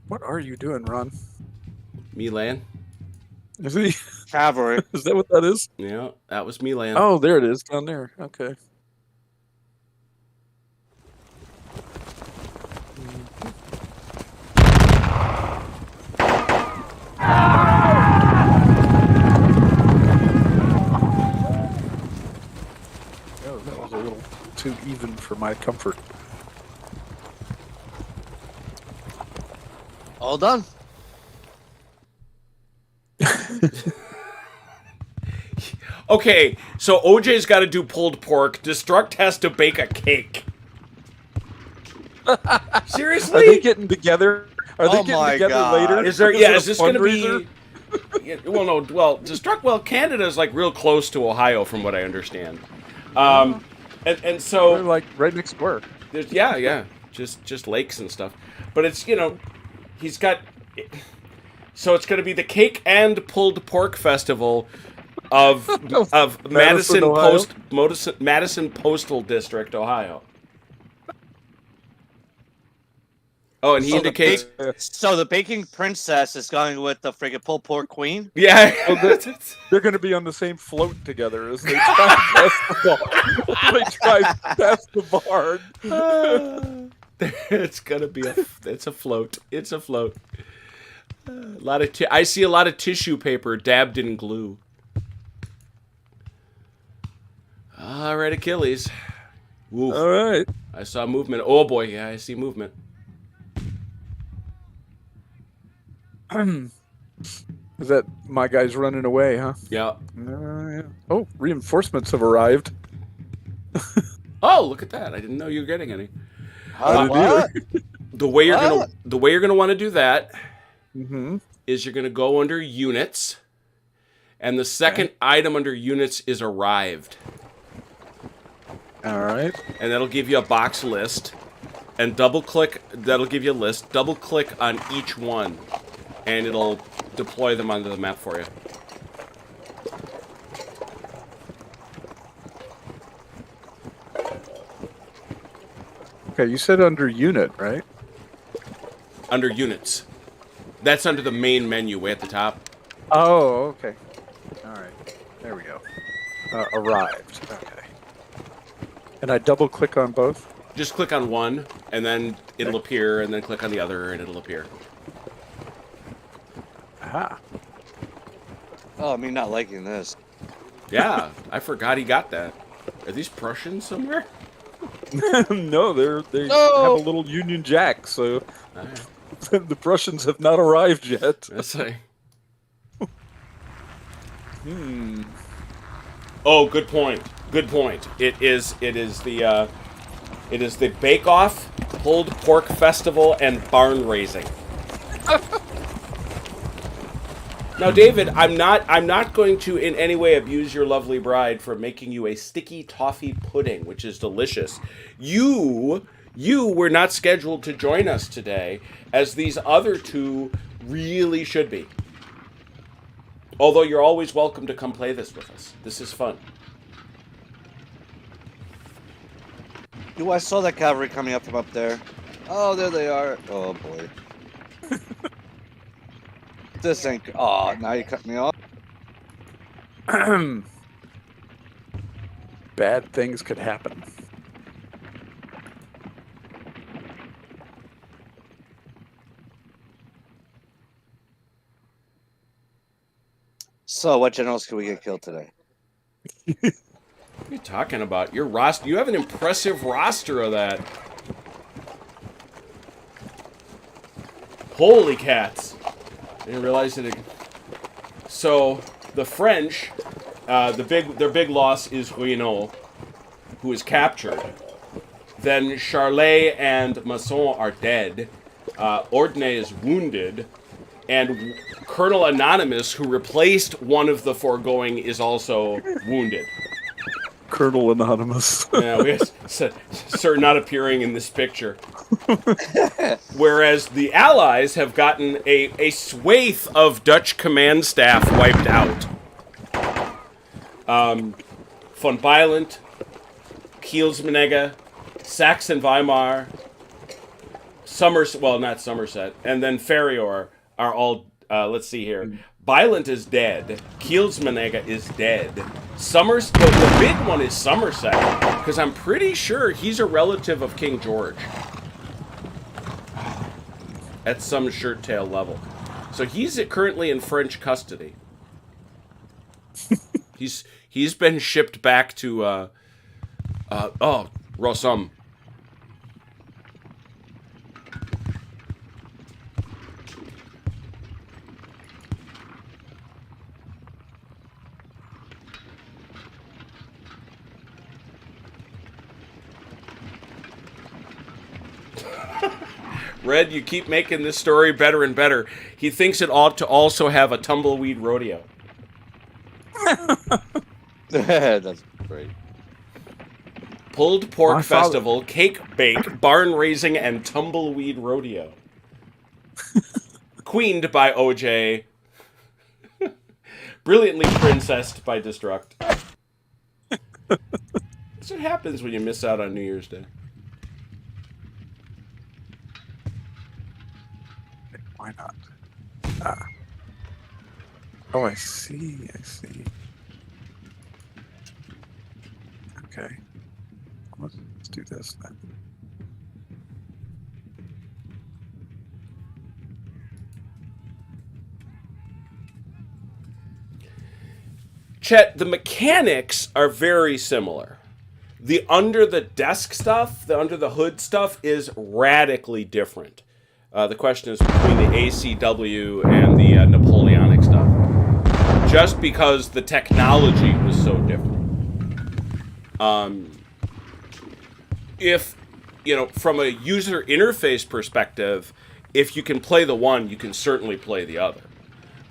What are you doing, Ron? Milan. Is he? Cavalry. Is that what that is? Yeah, that was Milan. Oh, there it is, down there. Okay. Oh, that was a little too even for my comfort. All done. Okay, so OJ's got to do pulled pork. Destruct has to bake a cake. Seriously? Are they getting together? Are they Oh getting my together God. later? Is there? Is Yeah. it Is a this going to fundraiser? be? Yeah, well, no. Well, Destruct. Well, Canada's like real close to Ohio, from what I understand. And They're so like right next door. there's just lakes and stuff. But it's he's got. So it's going to be the Cake and Pulled Pork Festival of Madison Ohio? Madison Postal District, Ohio. Oh, and he So indicates. So the baking princess is going with the friggin' pulled pork queen. Yeah. They're going to be on the same float together as they try past the bar. They try past the bar. It's gonna be it's a float. It's a float. A lot of I see a lot of tissue paper dabbed in glue. All right, Achilles. Oof. All right. I saw movement. Oh boy, yeah, I see movement. Is that my guy's running away, huh? Yeah. Yeah. Oh, reinforcements have arrived. Oh, look at that! I didn't know you were getting any. What? The way you're What? gonna want to do that Mm-hmm. is you're gonna go under units, and the second item under units is arrived. All right. And that'll give you a box list, and double click, that'll give you a list, double click on each one, and it'll deploy them onto the map for you. Okay, you said under unit, right? Under units. That's under the main menu way at the top. Oh, okay. All right. There we go. Arrived. Okay. And I double click on both? Just click on one, and then it'll appear, and then click on the other, and it'll appear. Aha. Oh, me not liking this. Yeah, I forgot he got that. Are these Prussians somewhere? No, they No! have a little Union Jack, so Alright. the Prussians have not arrived yet. Let's see. Hmm. Oh, good point. Good point. It is the Bake Off, Pulled Pork Festival, and Barn Raising. Now, David, I'm not going to in any way abuse your lovely bride for making you a sticky toffee pudding, which is delicious. You were not scheduled to join us today, as these other two really should be. Although you're always welcome to come play this with us. This is fun. Ooh, I saw that cavalry coming up from up there. Oh, there they are. Oh boy. This ain't. Oh, now you cut me off. Bad things could happen. So, what generals can we get killed today? What are you talking about? Your roster. You have an impressive roster of that. Holy cats! I didn't realize it. So the French, their big loss is Ruinot, who is captured. Then Charlet and Masson are dead. Ordnay is wounded, and Colonel Anonymous, who replaced one of the foregoing, is also wounded. Colonel Anonymous. Yeah, we have sir not appearing in this picture. Whereas the Allies have gotten a swathe of Dutch command staff wiped out. Von Bylent, Kielsmanegge, Saxon-Weimar, not Somerset, and then Ferrior are all, let's see here. Bylent is dead. Kielsmanegge is dead. The big one is Somerset, because I'm pretty sure he's a relative of King George. At some shirt tail level. So he's currently in French custody. He's been shipped back to Rossum. Red, you keep making this story better and better. He thinks it ought to also have a tumbleweed rodeo. That's great. Pulled pork My father- festival, cake bake, barn raising, and tumbleweed rodeo. Queened by OJ. Brilliantly princessed by Destruct. That's what happens when you miss out on New Year's Day. Why not? Ah. Oh, I see. Okay. Let's do this then. Chet, the mechanics are very similar. The under the desk stuff, the under the hood stuff is radically different. The question is between the ACW and the Napoleonic stuff. Just because the technology was so different. If, from a user interface perspective, if you can play the one, you can certainly play the other.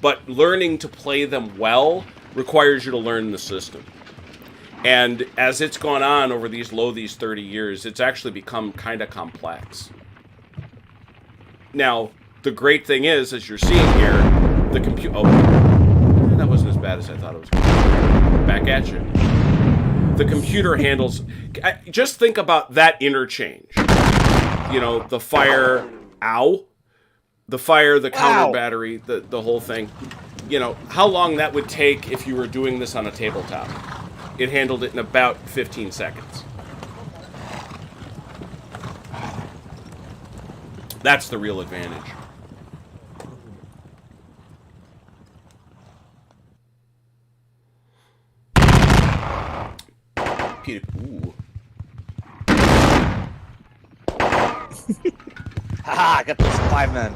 But learning to play them well requires you to learn the system. And as it's gone on over these 30 years, it's actually become kind of complex. Now, the great thing is, as you're seeing here, the computer... Oh, that wasn't as bad as I thought it was going to be. Back at you. The computer handles... Just think about that interchange. The fire... Ow. The fire, the counter battery, the whole thing. How long that would take if you were doing this on a tabletop. It handled it in about 15 seconds. That's the real advantage. Peter, ooh. Haha, I got those 5 men.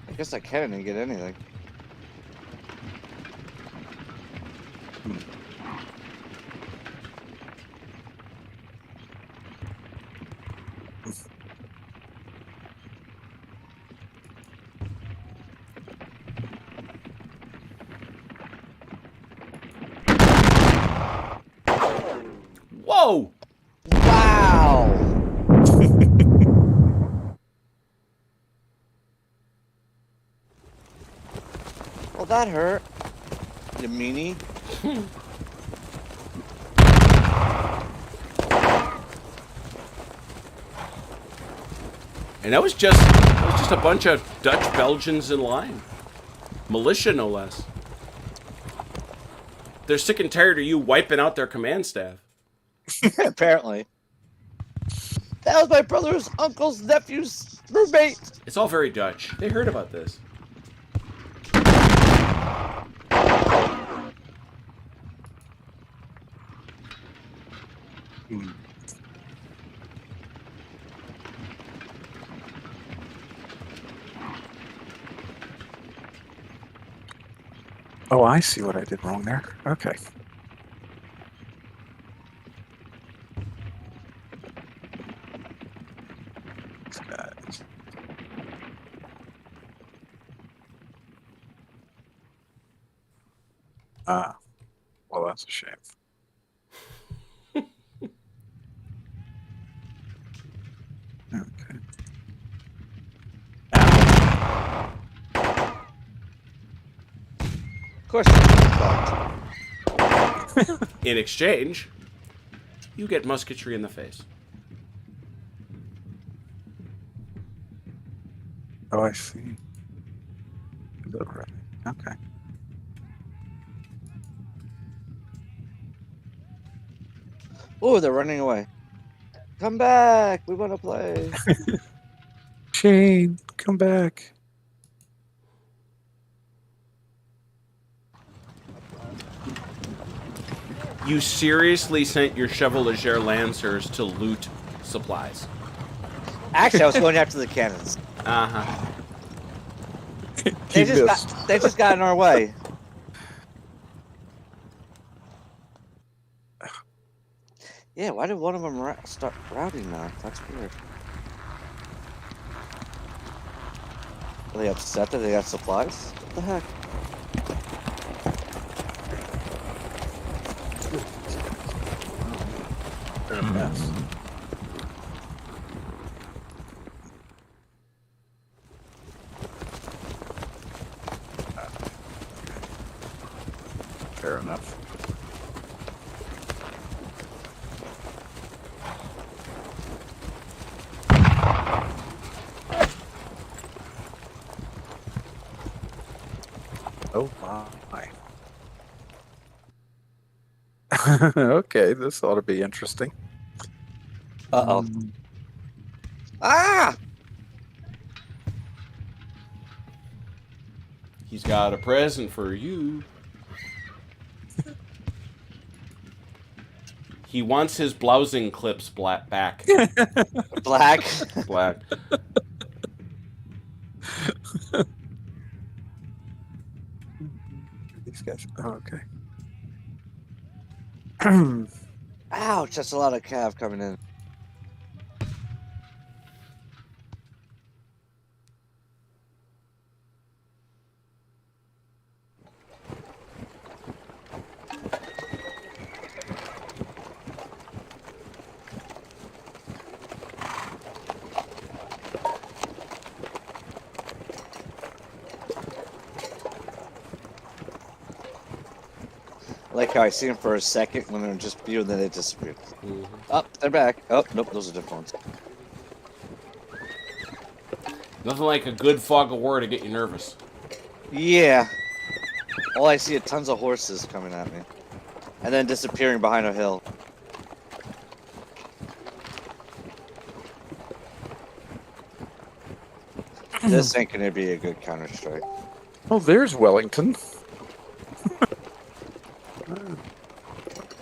I guess I can't get anything. Whoa! Wow! Well, that hurt. You meanie. And that was just a bunch of Dutch Belgians in line. Militia, no less. They're sick and tired of you wiping out their command staff. Apparently. That was my brother's uncle's nephew's roommate. It's all very Dutch. They heard about this. Oh, I see what I did wrong there. Okay. These guys. Ah, well, that's a shame. Okay. Of course. In exchange, you get musketry in the face. Oh, I see. Okay. Oh, they're running away. Come back. We want to play. Shane, come back. You seriously sent your Chevalier Lancers to loot supplies. Actually, I was going after the cannons. Uh-huh. They just got in our way. Yeah, why did one of them start routing now? That's weird. Are they upset that they got supplies? What the heck? They're a mess. Fair enough. Oh my. Okay, this ought to be interesting. Uh-oh. Ah! He's got a present for you. He wants his blousing clips back. Black. Black. These guys. Oh, okay. Ouch, that's a lot of cav coming in. I like how I see them for a second when they're just view and then they disappear. Oh, they're back. Oh, nope, those are different ones. Nothing like a good fog of war to get you nervous. Yeah. All I see are tons of horses coming at me. And then disappearing behind a hill. This ain't gonna be a good counter-strike. Oh, there's Wellington.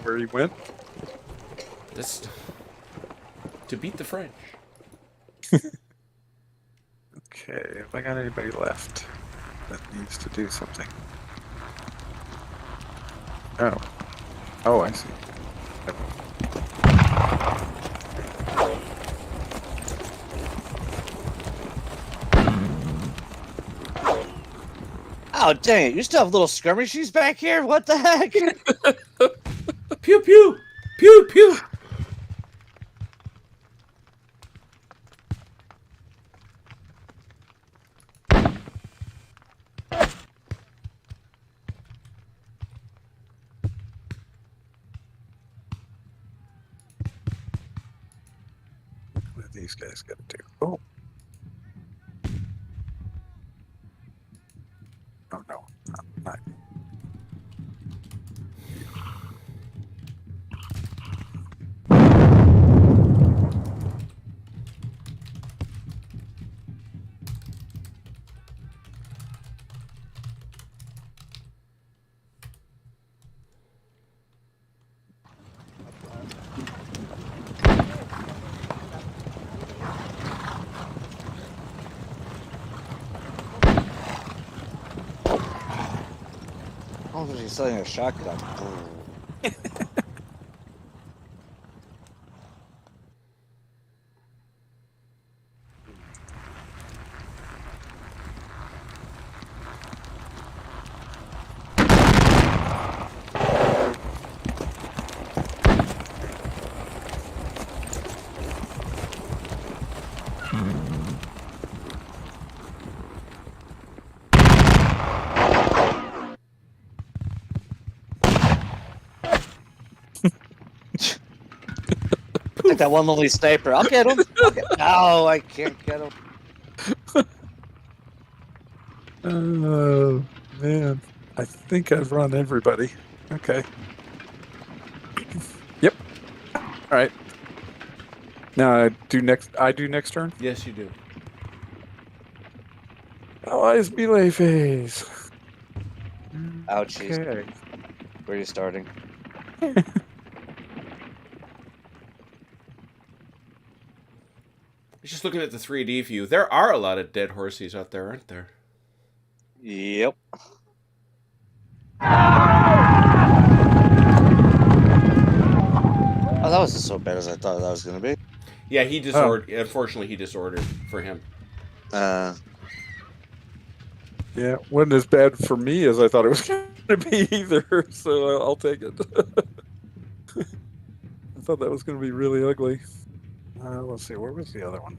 Where he went? This to beat the French. Okay, have I got anybody left that needs to do something? Oh. Oh, I see. Oh, dang it. You still have little skirmishes back here? What the heck? Pew pew! Pew pew! What are these guys got to do? Oh. Oh no, not. Oh, he's selling a shotgun. Like that one lonely sniper. I'll get him. No, I can't get him. Oh man, I think I've run everybody. Okay. Yep. All right. Now I do next turn. Yes, you do. Allies melee phase. Ouchies. Okay. Where are you starting? Just looking at the 3D view, there are a lot of dead horses out there, aren't there? Yep. Oh, that wasn't so bad as I thought that was gonna be. Yeah, he disordered. Unfortunately, he disordered for him. Yeah, wasn't as bad for me as I thought it was going to be either. So I'll take it. I thought that was going to be really ugly. Let's see, where was the other one?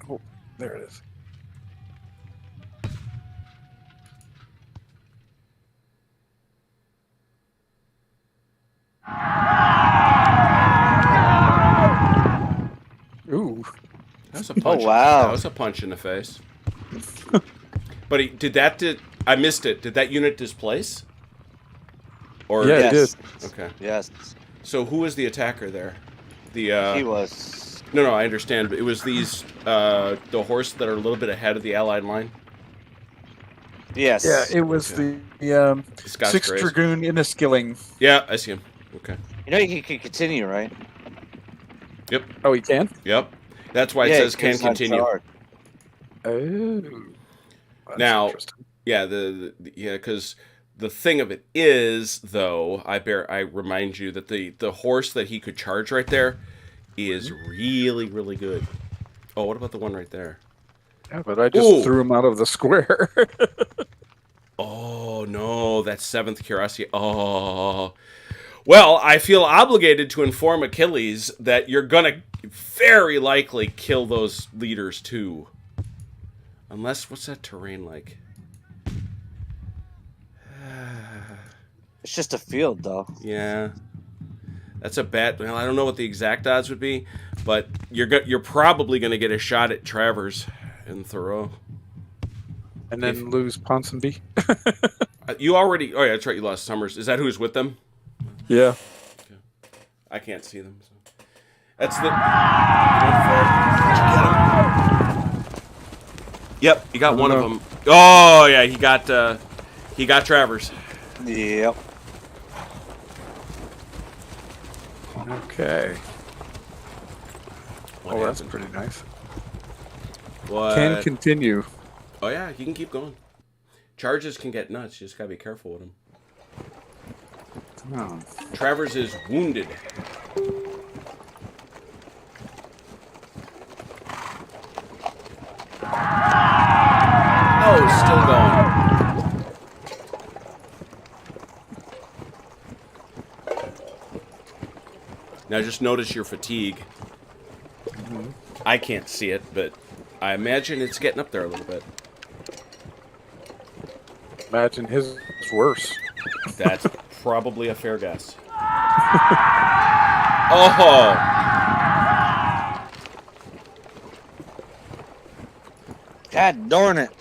Oh, there it is. Ooh. That was a punch. wow. That was a punch in the face. But I missed it. Did that unit displace? Or Yeah, it Yes. did. Okay. Yes. So who was the attacker there? The He was. No, I understand. But it was these the horse that are a little bit ahead of the Allied line. Yes. Yeah, it was Okay. the Scots 6th Grays. Dragoon in a skilling. Yeah, I see him. Okay. You know you can continue, right? Yep. Oh, he can? Yep. That's why it Yeah, says can it's not continue. charged. Oh. That's Now- interesting. Yeah, because the thing of it is, though, I remind you that the horse that he could charge right there is really, really good. Oh, what about the one right there? Yeah, but I just Ooh. threw him out of the square. Oh no, that's 7th Curiosity. Oh. Well, I feel obligated to inform Achilles that you're gonna very likely kill those leaders too. Unless, what's that terrain like? It's just a field, though. Yeah, that's a bad. Well, I don't know what the exact odds would be, but you're probably going to get a shot at Travers and Thoreau. And then lose Ponsonby. You already. Oh yeah, that's right. You lost Summers. Is that who's with them? Yeah. I can't see them. So. That's the. Did you get him? Yep, you got one of them. Oh yeah, he got Travers. Yep. Okay. What Oh, that's happened? pretty nice. What? Can continue. Oh yeah, he can keep going. Charges can get nuts. You just gotta be careful with them. Oh. Travers is wounded. Oh, still going. Now just notice your fatigue. I can't see it, but I imagine it's getting up there a little bit. Imagine his is worse. That's probably a fair guess. Oh! God darn it.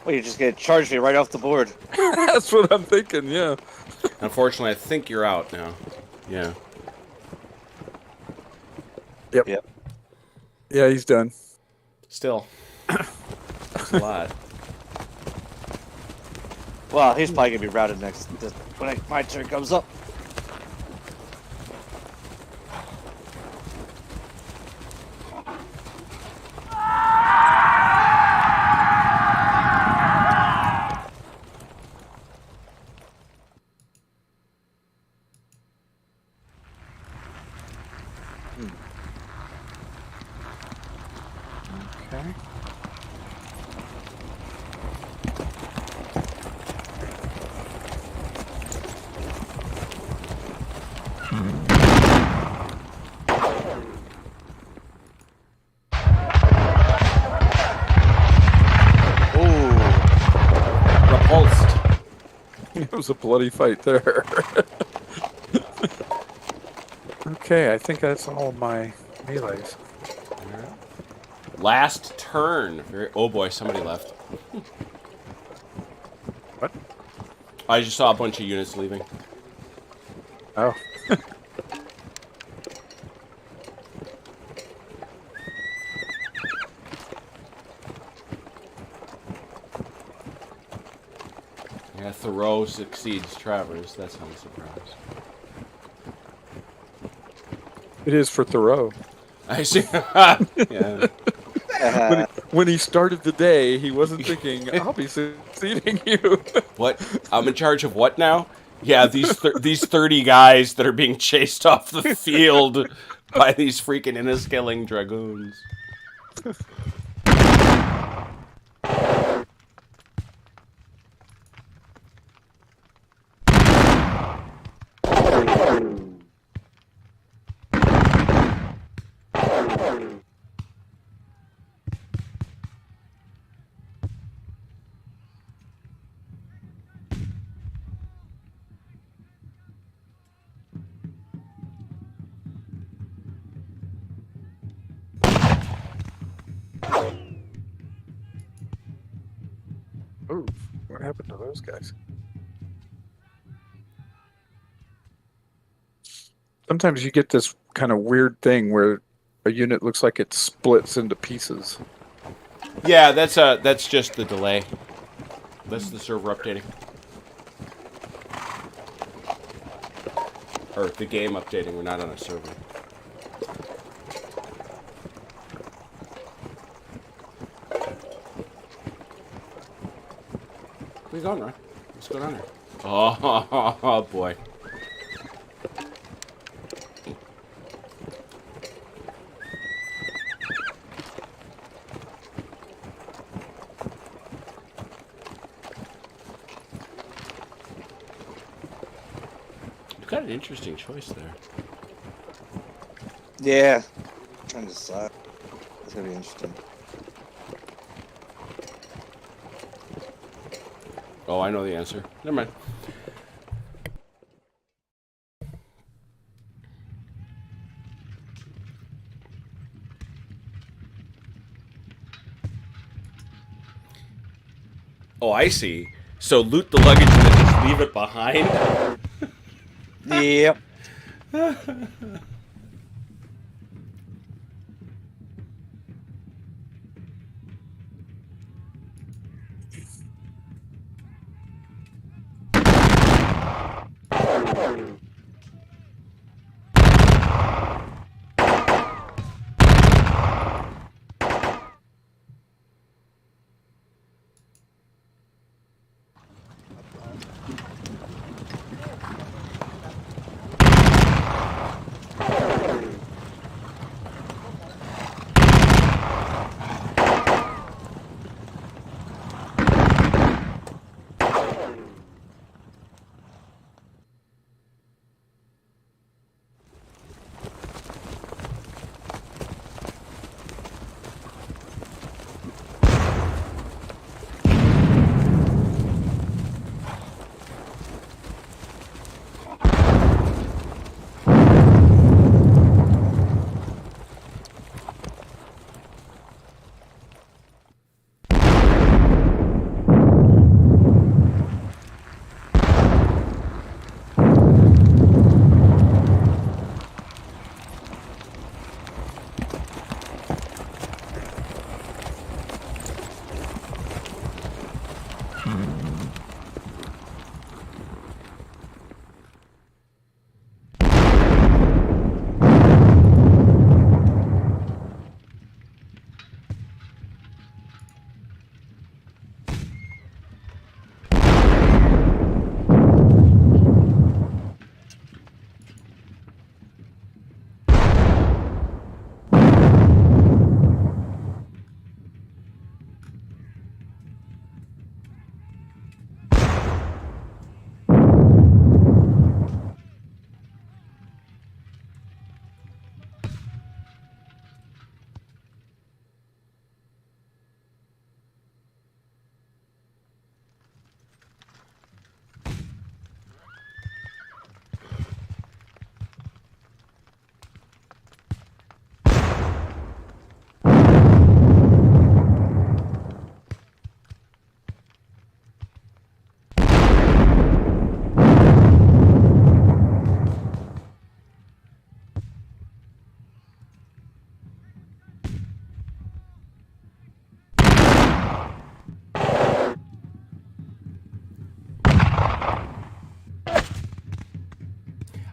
Well, you're just going to charge me right off the board. That's what I'm thinking, yeah. Unfortunately, I think you're out now. Yeah. Yep. Yeah, he's done. Still. That's a lot. Well, he's probably going to be routed next when my turn comes up. Okay. Repulsed. It was a bloody fight there. Okay, I think that's all my melees. Last turn. Oh boy, somebody left. What? I just saw a bunch of units leaving. Oh. Yeah, Thoreau succeeds Travers. That's not a surprise. It is for Thoreau. I see. Yeah. When he started the day, he wasn't thinking, I'll be succeeding you. What? I'm in charge of what now? Yeah, these 30 guys that are being chased off the field by these freaking Inniskilling dragoons. Oh, what happened to those guys? Sometimes you get this kind of weird thing where a unit looks like it splits into pieces. Yeah, that's just the delay. That's the server updating. Or the game updating. We're not on a server. Where you going, Ron? What's going on here? Oh, boy. You've got an interesting choice there. Yeah. I'm trying to decide. It's going to be interesting. Oh, I know the answer. Never mind. Oh, I see. So loot the luggage and then just leave it behind? Yep.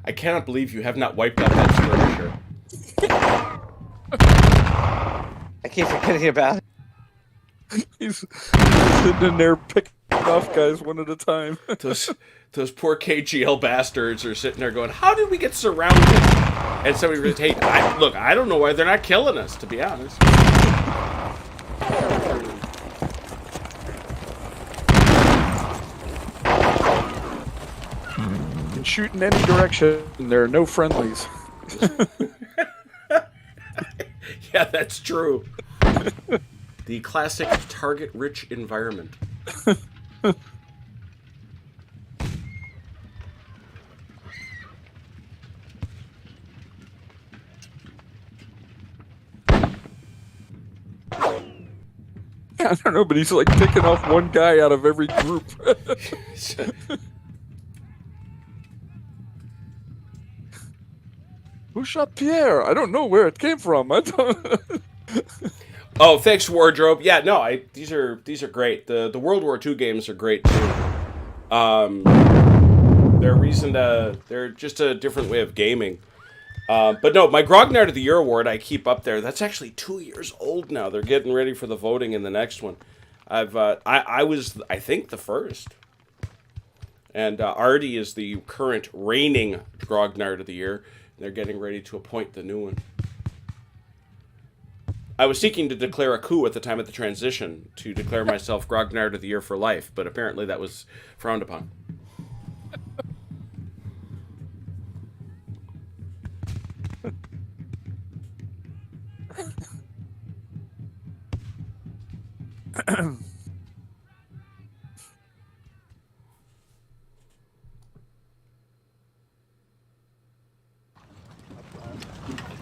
I cannot believe you have not wiped out that skirmisher. I keep forgetting about it. He's sitting in there picking off guys one at a time. Those poor KGL bastards are sitting there going, how did we get surrounded? And somebody goes, hey, I don't know why they're not killing us, to be honest. You can shoot in any direction, and there are no friendlies. Yeah, that's true. The classic target-rich environment. I don't know, but he's like picking off one guy out of every group. Who shot Pierre? I don't know where it came from. I don't. Oh, thanks, Wardrobe. Yeah, no, these are great. The World War II games are great too. They're just a different way of gaming. But no, my Grognard of the Year award I keep up there. That's actually 2 years old now. They're getting ready for the voting in the next one. I was, I think, the first. And Artie is the current reigning Grognard of the Year. They're getting ready to appoint the new one. I was seeking to declare a coup at the time of the transition to declare myself Grognard of the Year for life, but apparently that was frowned upon.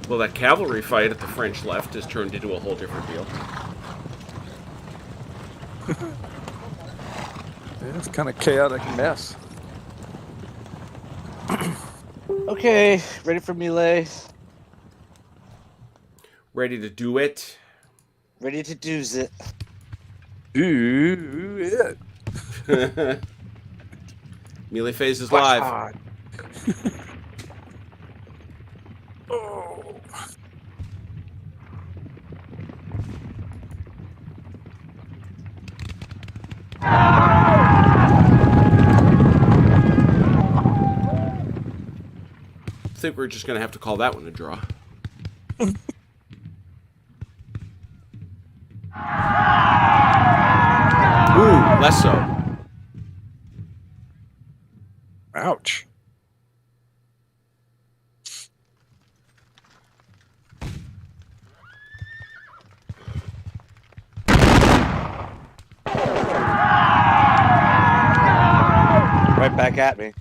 Well, that cavalry fight at the French left has turned into a whole different deal. Yeah, it's kind of chaotic mess. Okay, ready for melee. Ready to do it? Ready to do's it. Do it. Melee phase is Flash live. on. Oh. I think we're just going to have to call that one a draw. Ooh, less so. Ouch. Right back at me.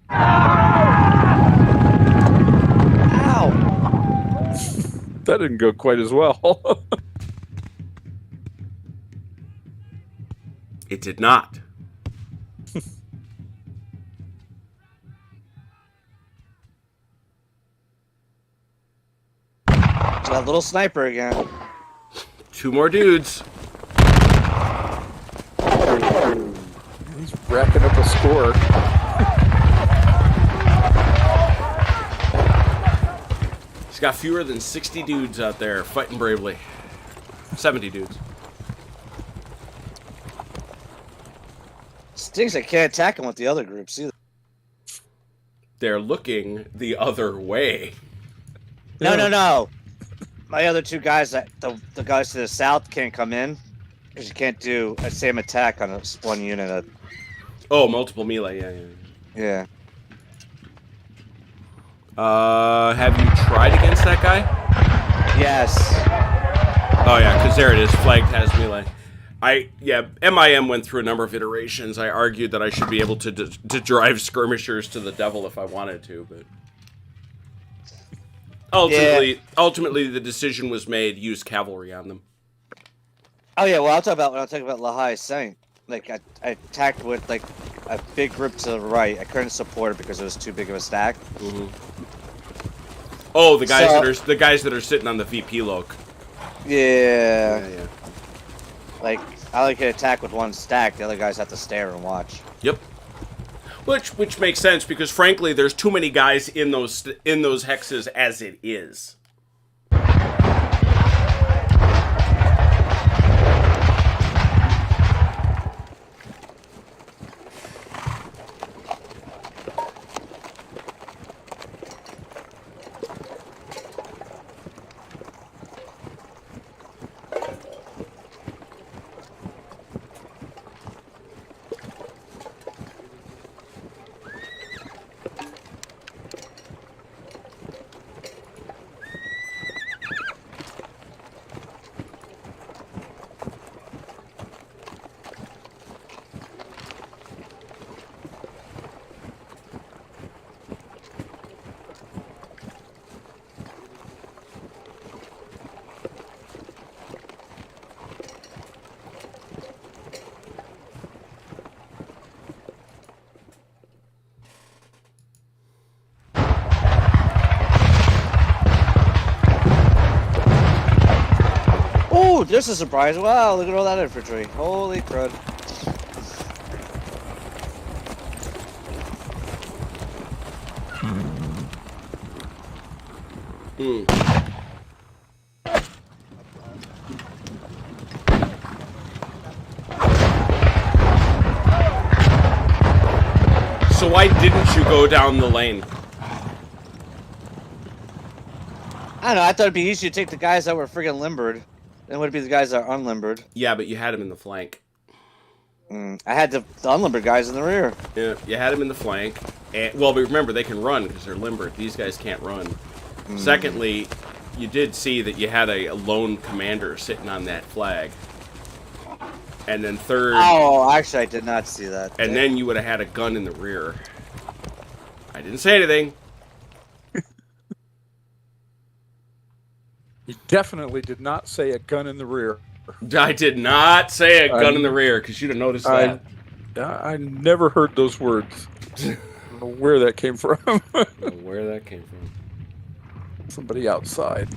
Ow! That didn't go quite as well. It did not. That little sniper again. 2 more dudes. He's racking up a score. He's got fewer than 60 dudes out there fighting bravely. 70 dudes. Stinks I can't attack him with the other groups either. They're looking the other way. No. My other two guys, the guys to the south can't come in because you can't do a same attack on one unit. Oh, multiple melee, yeah. Have you tried against that guy? Yes. Oh yeah, because there it is. Flagged has melee. MIM went through a number of iterations. I argued that I should be able to drive skirmishers to the devil if I wanted to, but ultimately the decision was made: use cavalry on them. Oh yeah, well I'll talk about Lahai Saint. Like I attacked with like a big group to the right. I couldn't support it because it was too big of a stack. Mm-hmm. Oh, the guys So- the guys that are sitting on the VP loc. Yeah. Yeah. Like, I can attack with one stack. The other guys have to stare and watch. Yep. Which makes sense because frankly, there's too many guys in those hexes as it is. Oh, this is a surprise. Wow, look at all that infantry. Holy crud. So why didn't you go down the lane? I don't know, I thought it'd be easier to take the guys that were friggin' limbered than would it be the guys that are unlimbered. Yeah, but you had him in the flank. I had the unlimbered guys in the rear. Yeah, you had him in the flank. And, well, but remember, they can run because they're limbered. These guys can't run. Secondly, you did see that you had a lone commander sitting on that flag. And then third... Oh, actually, I did not see that. And then you would have had a gun in the rear. I didn't say anything. He definitely did not say a gun in the rear. I did not say a gun in the rear because you'd have noticed that. I never heard those words. I don't know where that came from. I don't know where that came from. Somebody outside.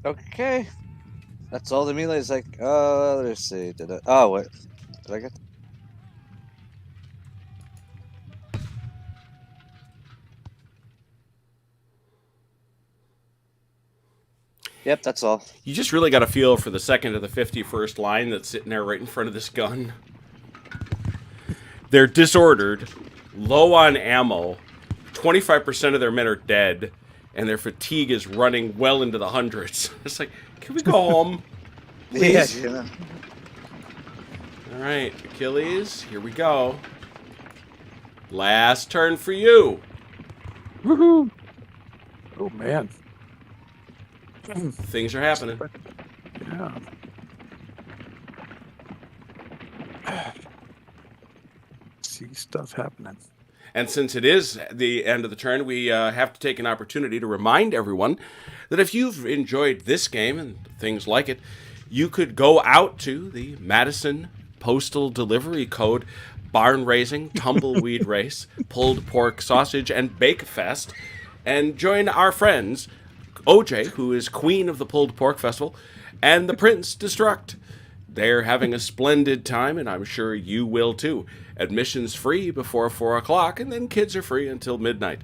Okay. That's all the melee is like, let's see. Did I? Oh, wait. Did I get? Yep, that's all. You just really got a feel for the 2nd to the 51st line that's sitting there right in front of this gun. They're disordered, low on ammo, 25% of their men are dead, and their fatigue is running well into the hundreds. It's like, can we go home? Please? Yeah. All right, Achilles, here we go. Last turn for you. Woohoo! Oh man. Things are happening. Yeah. See stuff happening. And since it is the end of the turn, we have to take an opportunity to remind everyone that if you've enjoyed this game and things like it, you could go out to the Madison Postal Delivery Code Barn Raising, Tumbleweed Race, Pulled Pork Sausage, and Bake Fest and join our friends, OJ, who is queen of the Pulled Pork Festival, and the Prince Destruct. They're having a splendid time, and I'm sure you will too. Admission's free before 4 o'clock, and then kids are free until midnight.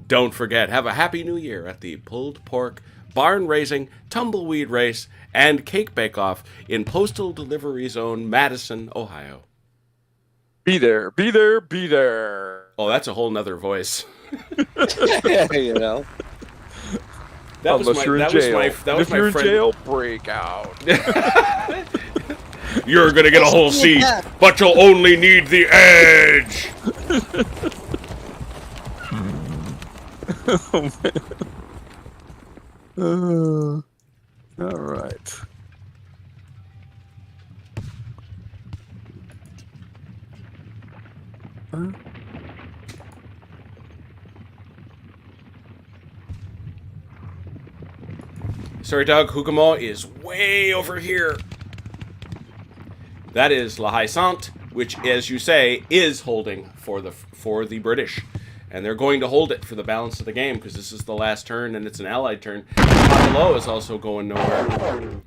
Don't forget, have a happy new year at the Pulled Pork, Barn Raising, Tumbleweed Race, and Cake Bake-Off in Postal Delivery Zone, Madison, Ohio. Be there, be there, be there. Oh, that's a whole nother voice. You know. That was Unless my. you're in That was jail. my. That And was if my you're friend. in jail, break out. You're gonna get a whole seat, but you'll only need the edge. Oh, man. All right. Huh? Sorry, Doug. Hougoumont is way over here. That is La Haye Sainte, which, as you say, is holding for the British, and they're going to hold it for the balance of the game because this is the last turn and it's an Allied turn. Waterloo is also going nowhere.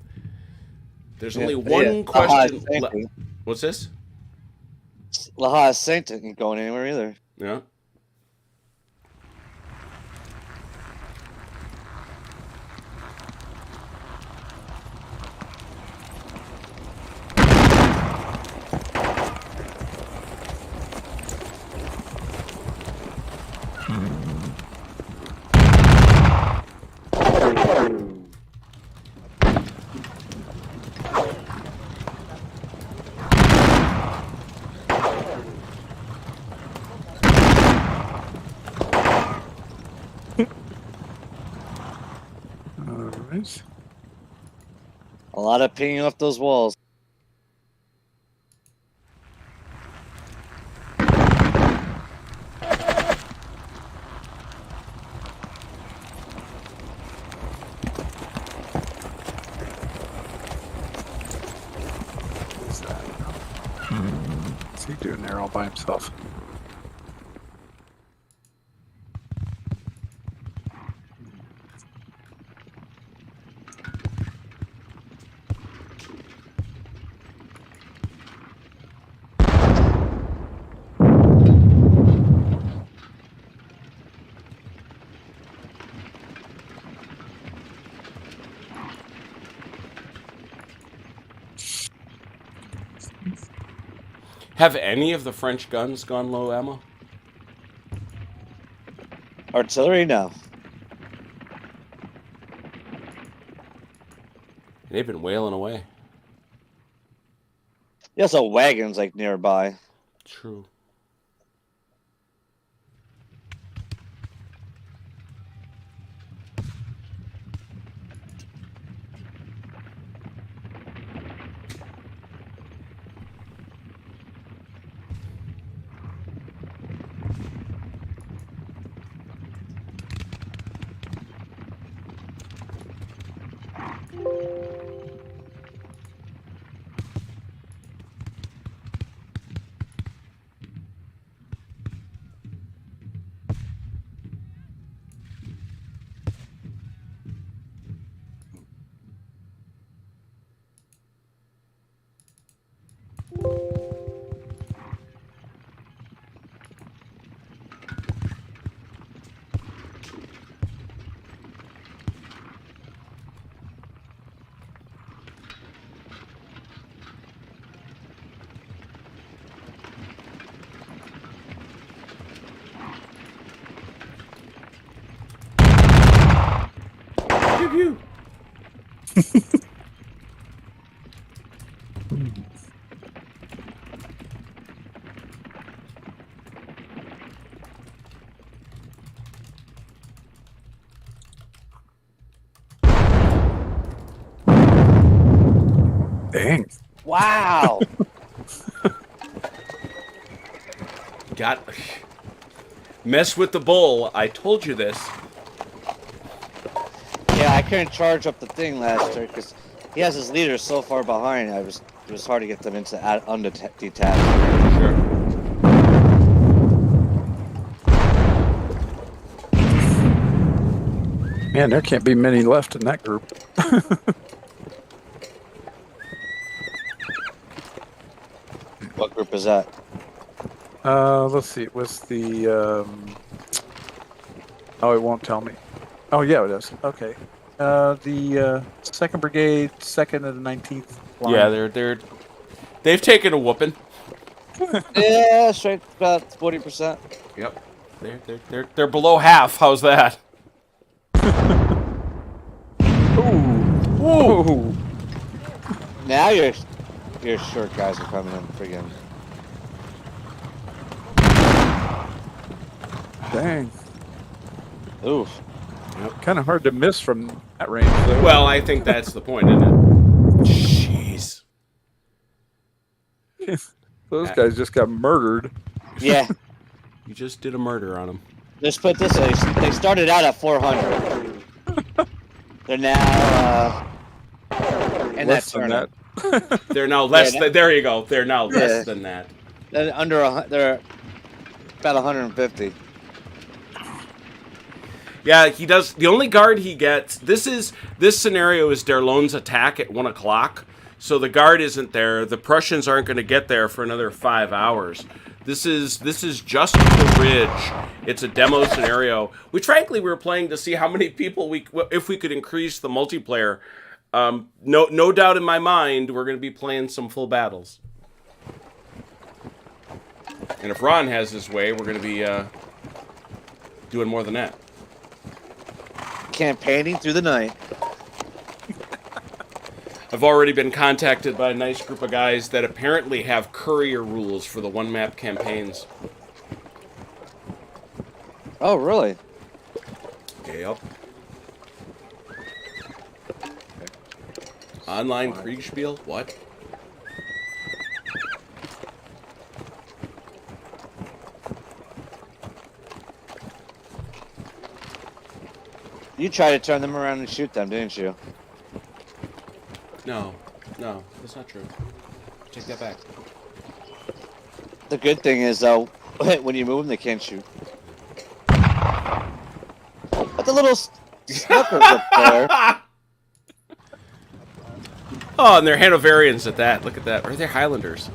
There's only one question. What's this? La Haye Sainte isn't going anywhere either. Yeah. All right. A lot of pinging off those walls. What's that? What's he doing there all by himself? Have any of the French guns gone low ammo? Artillery, no. They've been wailing away. Yeah, so wagons like nearby. True. Pew pew. Dang. Wow. Got mess with the bull. I told you this. Yeah, I couldn't charge up the thing last turn because he has his leaders so far behind. It was hard to get them into detached. Sure. Man, there can't be many left in that group. What group is that? Let's see. It was the. Oh, it won't tell me. Oh, yeah, it is. Okay. The 2nd Brigade, 2nd of the 19th line. Yeah, they've taken a whooping. Yeah, straight about 40%. Yep. They're below half. How's that? Ooh. Ooh. Now your short guys are coming in friggin'. Dang. Oof. Kind of hard to miss from that range, though. Well, I think that's the point, isn't it? Jeez. Those guys just got murdered. Yeah. You just did a murder on them. Let's put this way. They started out at 400. They're now in Less that than tournament. that. They're now less. Yeah, There you go. They're now Yeah. less than that. They're about 150. Yeah, he does. The only guard he gets. This scenario is Derlone's attack at 1 o'clock. So the guard isn't there. The Prussians aren't going to get there for another 5 hours. This is just the ridge. It's a demo scenario, which frankly we were playing to see how many people if we could increase the multiplayer. No doubt in my mind we're going to be playing some full battles. And if Ron has his way, we're going to be doing more than that. Campaigning through the night. I've already been contacted by a nice group of guys that apparently have courier rules for the one-map campaigns. Oh, really? Yep. Online Kriegspiel? What? You tried to turn them around and shoot them, didn't you? No, that's not true. Take that back. The good thing is, though, when you move them, they can't shoot. But the little snuckers up there. Oh, and they're Hanoverians at that. Look at that. Or are they Highlanders?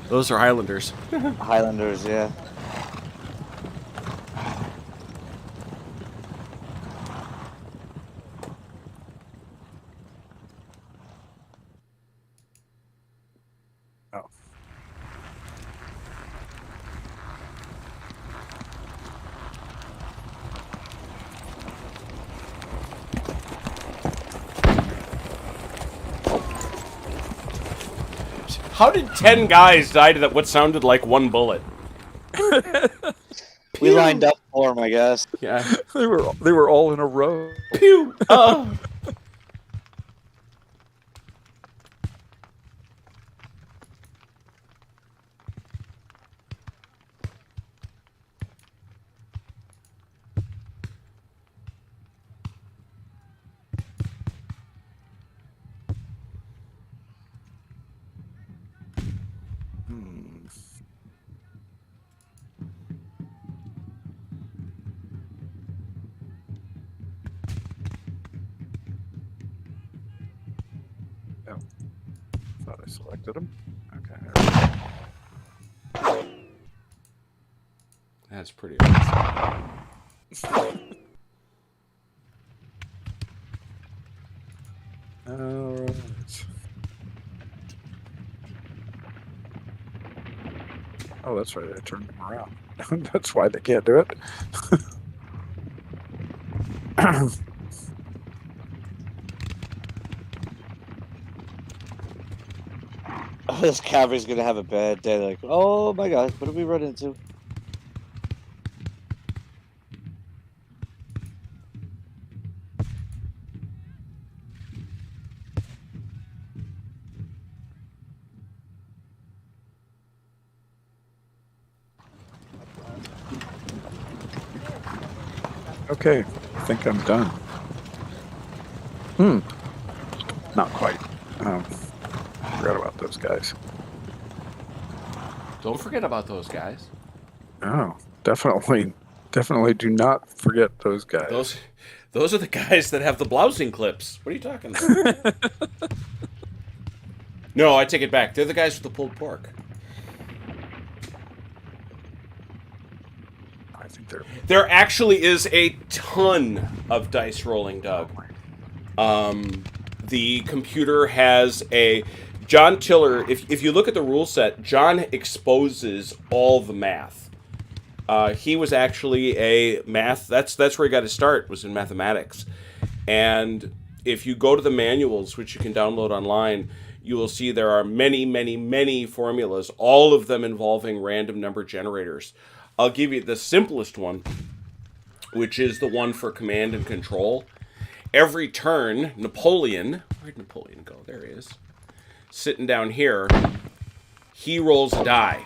Those are Highlanders. Highlanders, yeah. Oh. How did 10 guys die to that what sounded like one bullet? We lined up for them, I guess. Yeah. They were all in a row. Pew! Oh. Oh. Thought I selected them. Okay. That's pretty awesome. All right. Oh, that's right. I turned them around. That's why they can't do it. Oh, this cavalry's gonna have a bad day. Like, oh my god, what did we run into? Okay, I think I'm done. Not quite. Forgot about those guys. Don't forget about those guys. Oh, definitely do not forget those guys. Those are the guys that have the blousing clips. What are you talking about? No, I take it back. They're the guys with the pulled pork. I think There actually is a ton of dice rolling, Doug. The computer has a... John Tiller, if you look at the rule set, John exposes all the math. He was actually a math. That's where he got his start, was in mathematics. And if you go to the manuals, which you can download online, you will see there are many, many, many formulas, all of them involving random number generators. I'll give you the simplest one, which is the one for command and control. Every turn, Napoleon, where'd Napoleon go? There he is. Sitting down here, he rolls a die.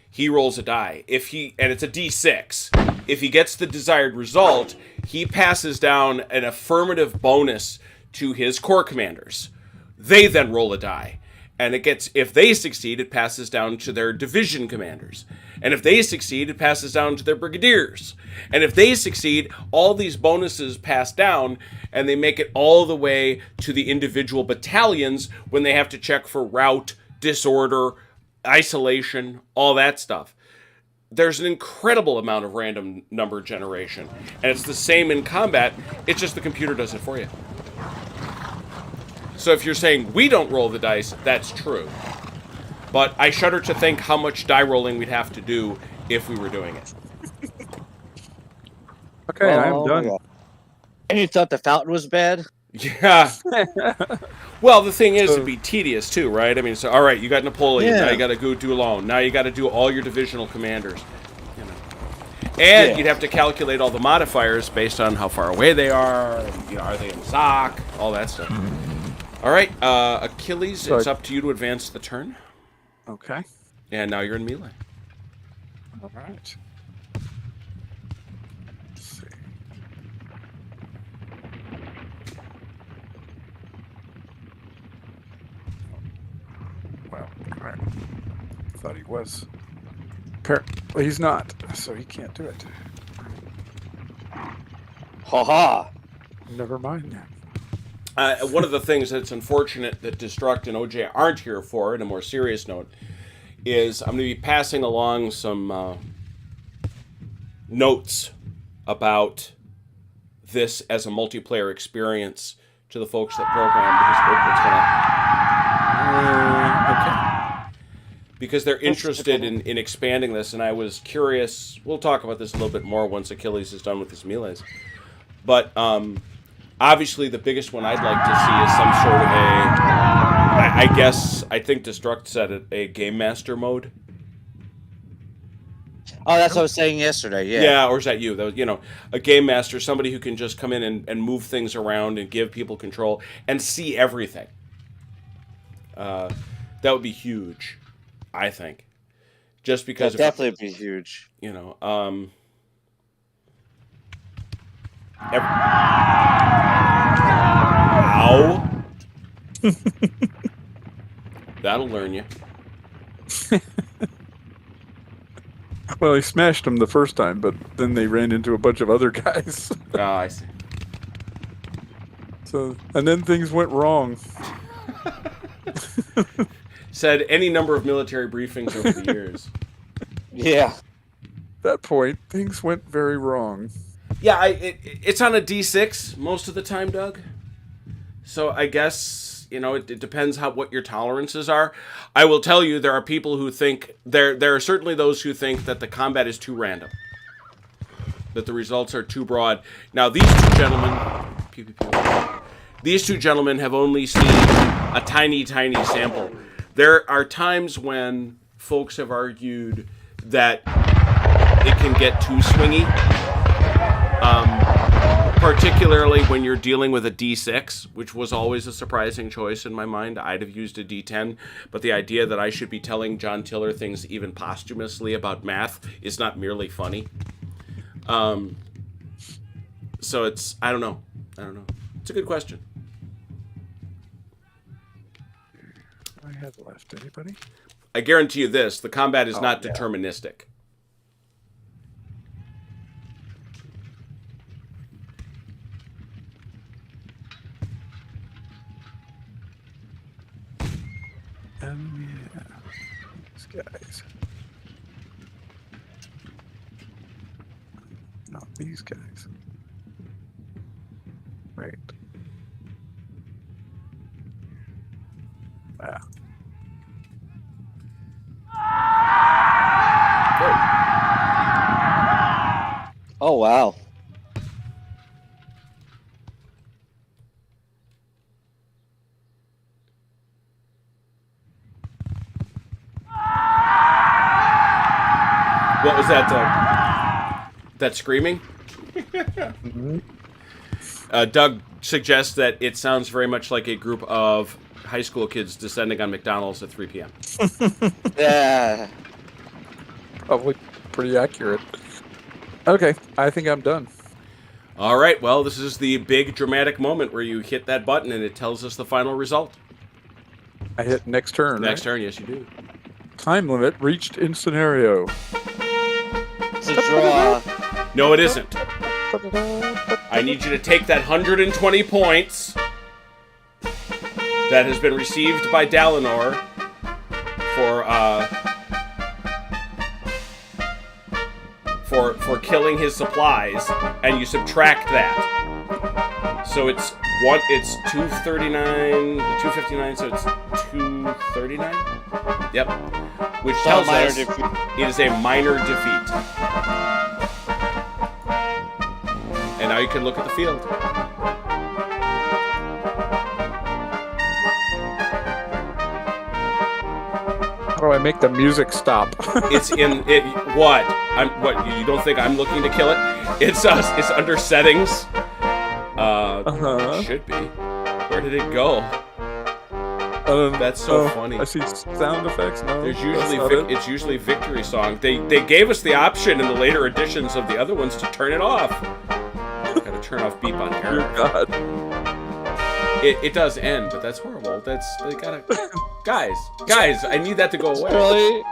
He rolls a die. And it's a D6. If he gets the desired result, he passes down an affirmative bonus to his corps commanders. They then roll a die. And if they succeed, it passes down to their division commanders. And if they succeed, it passes down to their brigadiers. And if they succeed, all these bonuses pass down, and they make it all the way to the individual battalions when they have to check for rout, disorder, isolation, all that stuff. There's an incredible amount of random number generation. And it's the same in combat, it's just the computer does it for you. So if you're saying we don't roll the dice, that's true. But I shudder to think how much die rolling we'd have to do if we were doing it. Okay, I am done. God. And you thought the fountain was bad? Yeah. Well, the thing is, it'd be tedious too, right? I mean, so all right, you got Napoleon. Now you got to go do alone. Now you got to do all your divisional commanders. You know. And you'd have to calculate all the modifiers based on how far away they are. You know, are they in SOC? All that stuff. All right, Achilles, it's up to you to advance the turn. Okay. And now you're in melee. All right. Let's see. Well, all right. Thought he was. Apparently he's not, so he can't do it. Ha ha. Never mind then. One of the things that's unfortunate that Destruct and OJ aren't here for, in a more serious note, is I'm going to be passing along some notes about this as a multiplayer experience to the folks that program, because they're interested in expanding this, and I was curious. We'll talk about this a little bit more once Achilles is done with his melees. But obviously, the biggest one I'd like to see is some sort of I think Destruct said it, a Game Master mode. Oh, that's what I was saying yesterday, yeah. Yeah, or is that you? That was, a Game Master, somebody who can just come in and move things around and give people control and see everything. That would be huge, I think. Just because... That'd definitely be huge. Ow. That'll learn you. Well, he smashed him the first time, but then they ran into a bunch of other guys. Oh, I see. And then things went wrong. Said any number of military briefings over the years. Yeah. At that point, things went very wrong. Yeah, it's on a D6 most of the time, Doug. So I guess, it depends what your tolerances are. I will tell you, there are people who think, there are certainly those who think that the combat is too random. That the results are too broad. Now, these two gentlemen have only seen a tiny, tiny sample. There are times when folks have argued that it can get too swingy. Particularly when you're dealing with a D6, which was always a surprising choice in my mind. I'd have used a D10, but the idea that I should be telling John Tiller things even posthumously about math is not merely funny. So I don't know. It's a good question. I have left anybody? I guarantee you this, the combat is not deterministic. These guys. Not these guys. Wait. Ah. Oh wow. What was that? That screaming? Doug suggests that it sounds very much like a group of high school kids descending on McDonald's at 3 p.m. Yeah. Probably pretty accurate. Okay, I think I'm done. All right, well, this is the big dramatic moment where you hit that button and it tells us the final result. I hit next turn. Next right? turn, yes, you do. Time limit reached in scenario. It's a draw. No, it isn't. I need you to take that 120 points that has been received by Dalinor for killing his supplies, and you subtract that. So it's 239, 259, so it's 239. Yep. Which tells minor us defeat. it is a minor defeat. And now you can look at the field. How do I make the music stop? It's in it. What? What? You don't think I'm looking to kill it? It's It's under settings. Uh-huh. It should be. Where did it go? That's so funny. I see sound effects. No, There's that's usually not it. it's usually victory song. They gave us the option in the later editions of the other ones to turn it off. Gotta turn off beep on Dear error. God. It does end, but that's horrible. They gotta guys. I need that to go away. Really?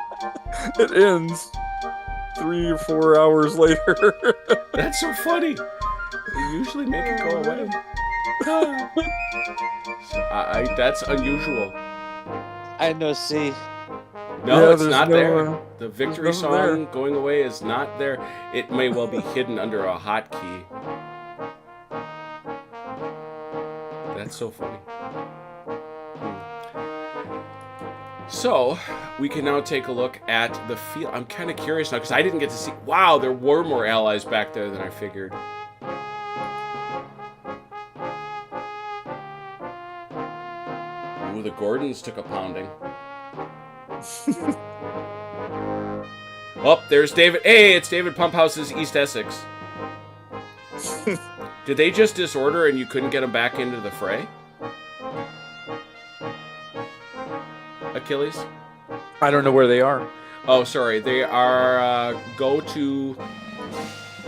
It ends 3 or 4 hours later. That's so funny. They usually make it go away. That's unusual. I know. See. No, Yeah, it's there's not no, there. The victory there's nothing song going away is not there. It may well be hidden under a hotkey. That's so funny. So, we can now take a look at the field. I'm kind of curious now, because I didn't get to see... Wow, there were more allies back there than I figured. Ooh, the Gordons took a pounding. Oh, there's David. Hey, it's David Pumphouse's East Essex. Did they just disorder and you couldn't get them back into the fray? Achilles? I don't know where they are. Oh, sorry. They are, go to...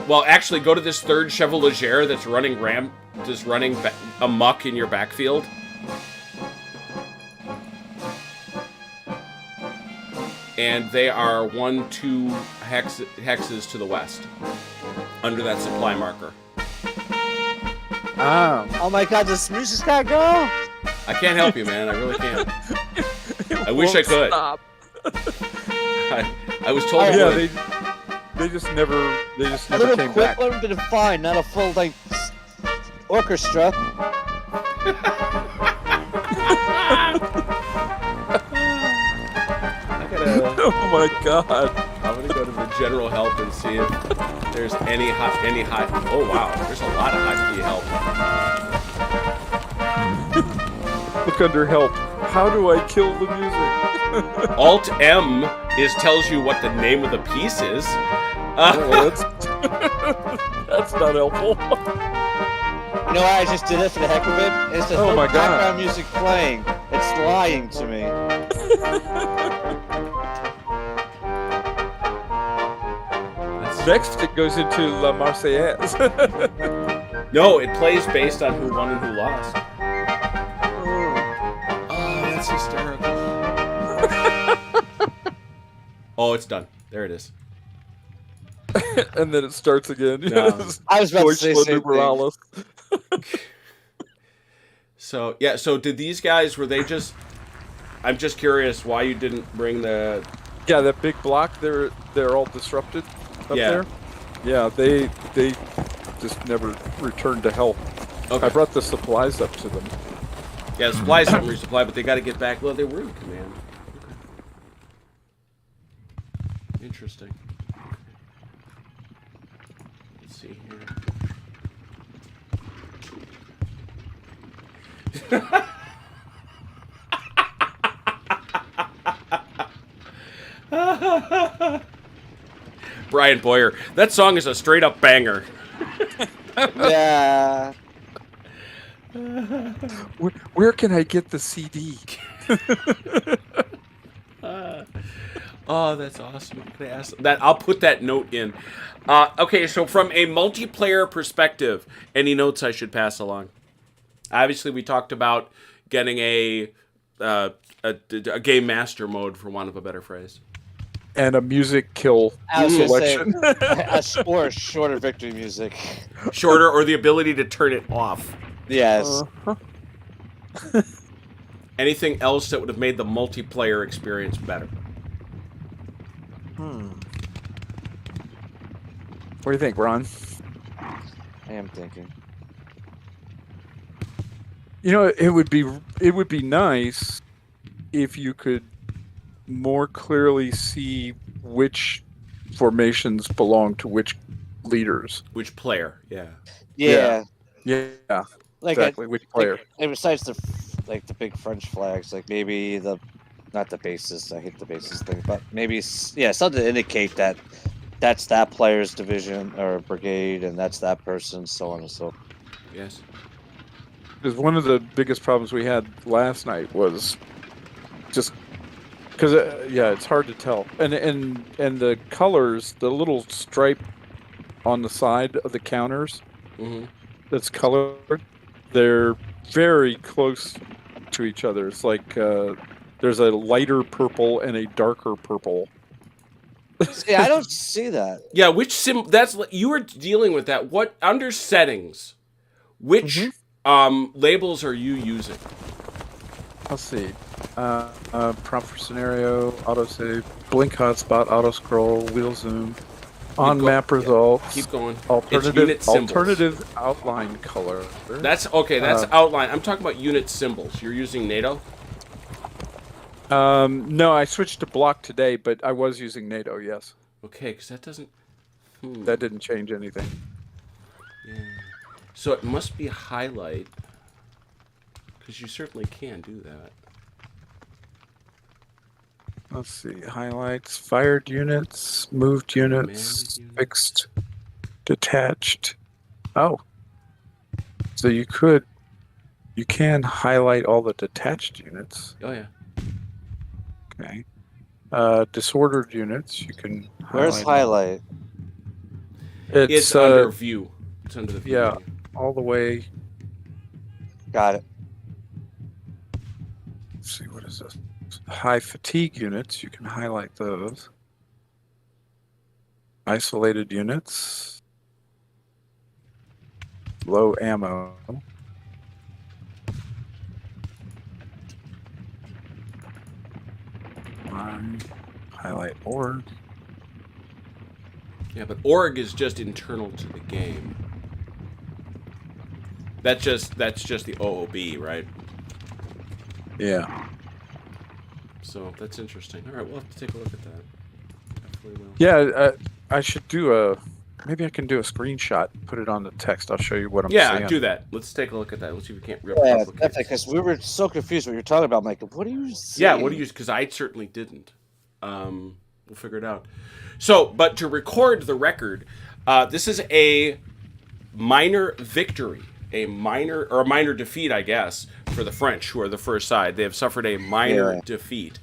Well, actually, go to this third Chevalier that's running amok in your backfield. And they are 1-2 hexes to the west, under that supply marker. Ah. Oh my God! This music's gotta go. I can't help you, man. I really can't. I wish I could. Stop. I was told it Yeah, would. they just never A came little back. quick, would have been fine. Not a full-length orchestra. Oh my God. I'm gonna go to the general help and see if there's any hot. Oh wow, there's a lot of hotkey help. Look under help. How do I kill the music? Alt M tells you what the name of the piece is. Oh, that's not helpful. You know why I just did it for the heck of it? It's just Oh no my God. background music playing. It's lying to me. Next, it goes into La Marseillaise. No, it plays based on who won and who lost. Oh, that's hysterical. Oh, it's done. There it is. And then it starts again. No. I was about to say the same thing. Liberales. So, yeah, so did these guys, were they just... I'm just curious why you didn't bring the... Yeah, that big block, they're all disrupted up Yeah. there. Yeah, they just never returned to help. Okay. I brought the supplies up to them. Yeah, the supplies haven't resupplied, but they got to get back. Well, they were in command. Okay. Interesting. Let's Let's see here. Brian Boyer, that song is a straight up banger. Yeah. Where can I get the CD? Oh, that's awesome. I'm gonna ask that. I'll put that note in. Okay, so from a multiplayer perspective, any notes I should pass along? Obviously, we talked about getting a game master mode, for want of a better phrase, And a music kill I was gonna say, selection. or shorter victory music. shorter, or the ability to turn it off. Yes. Anything else that would have made the multiplayer experience better? What do you think, Ron? I am thinking. You know, it would be nice if you could more clearly see which formations belong to which leaders. Which player? Yeah. Yeah. Yeah, Like exactly. Which player? and besides the the big French flags, like maybe not the bases. I hate the bases thing, but maybe something to indicate that that's that player's division or brigade, and that's that person, so on and so. Yes. Because one of the biggest problems we had last night was just because it's hard to tell, and the colors, the little stripe on the side of the counters that's colored, they're very close to each other. It's like there's a lighter purple and a darker purple. See, I don't see that. Yeah, which that's you were dealing with that. What under settings? Which labels are you using? Let's see. Prompt for scenario, autosave, blink hotspot, auto scroll, wheel zoom, on map results. Keep going. It's unit Alternative outline color. That's okay. That's outline. I'm talking about unit symbols. You're using NATO. No, I switched to block today, but I was using NATO. Yes. Okay, because that doesn't. That didn't change anything. Yeah. So it must be highlight, because you certainly can do that. Let's see. Highlights, fired units, moved units, Commanded fixed, detached. Oh. So you can highlight all the detached units. Oh yeah. Okay. Disordered units, you can Where's highlight? It's under view. It's under the view. Yeah, menu. all the way. Got it. Let's see, what is this? High fatigue units, you can highlight those. Isolated units. Low ammo. Highlight org. Yeah, but org is just internal to the game. That's just the OOB, right? Yeah. So that's interesting. All right, we'll have to take a look at that. Definitely will. Yeah, I should do maybe I can do a screenshot, put it on the text. I'll show you what I'm seeing. Yeah, do that. Let's take a look at that. Let's see if we can't Yeah, replicate. definitely, because we were so confused what you're talking about. I'm like, what are you saying? Yeah, what do you? Because I certainly didn't. We'll figure it out. So, but to record the record, this is a minor victory, a minor defeat, I guess, for the French, who are the first side. They have suffered a minor defeat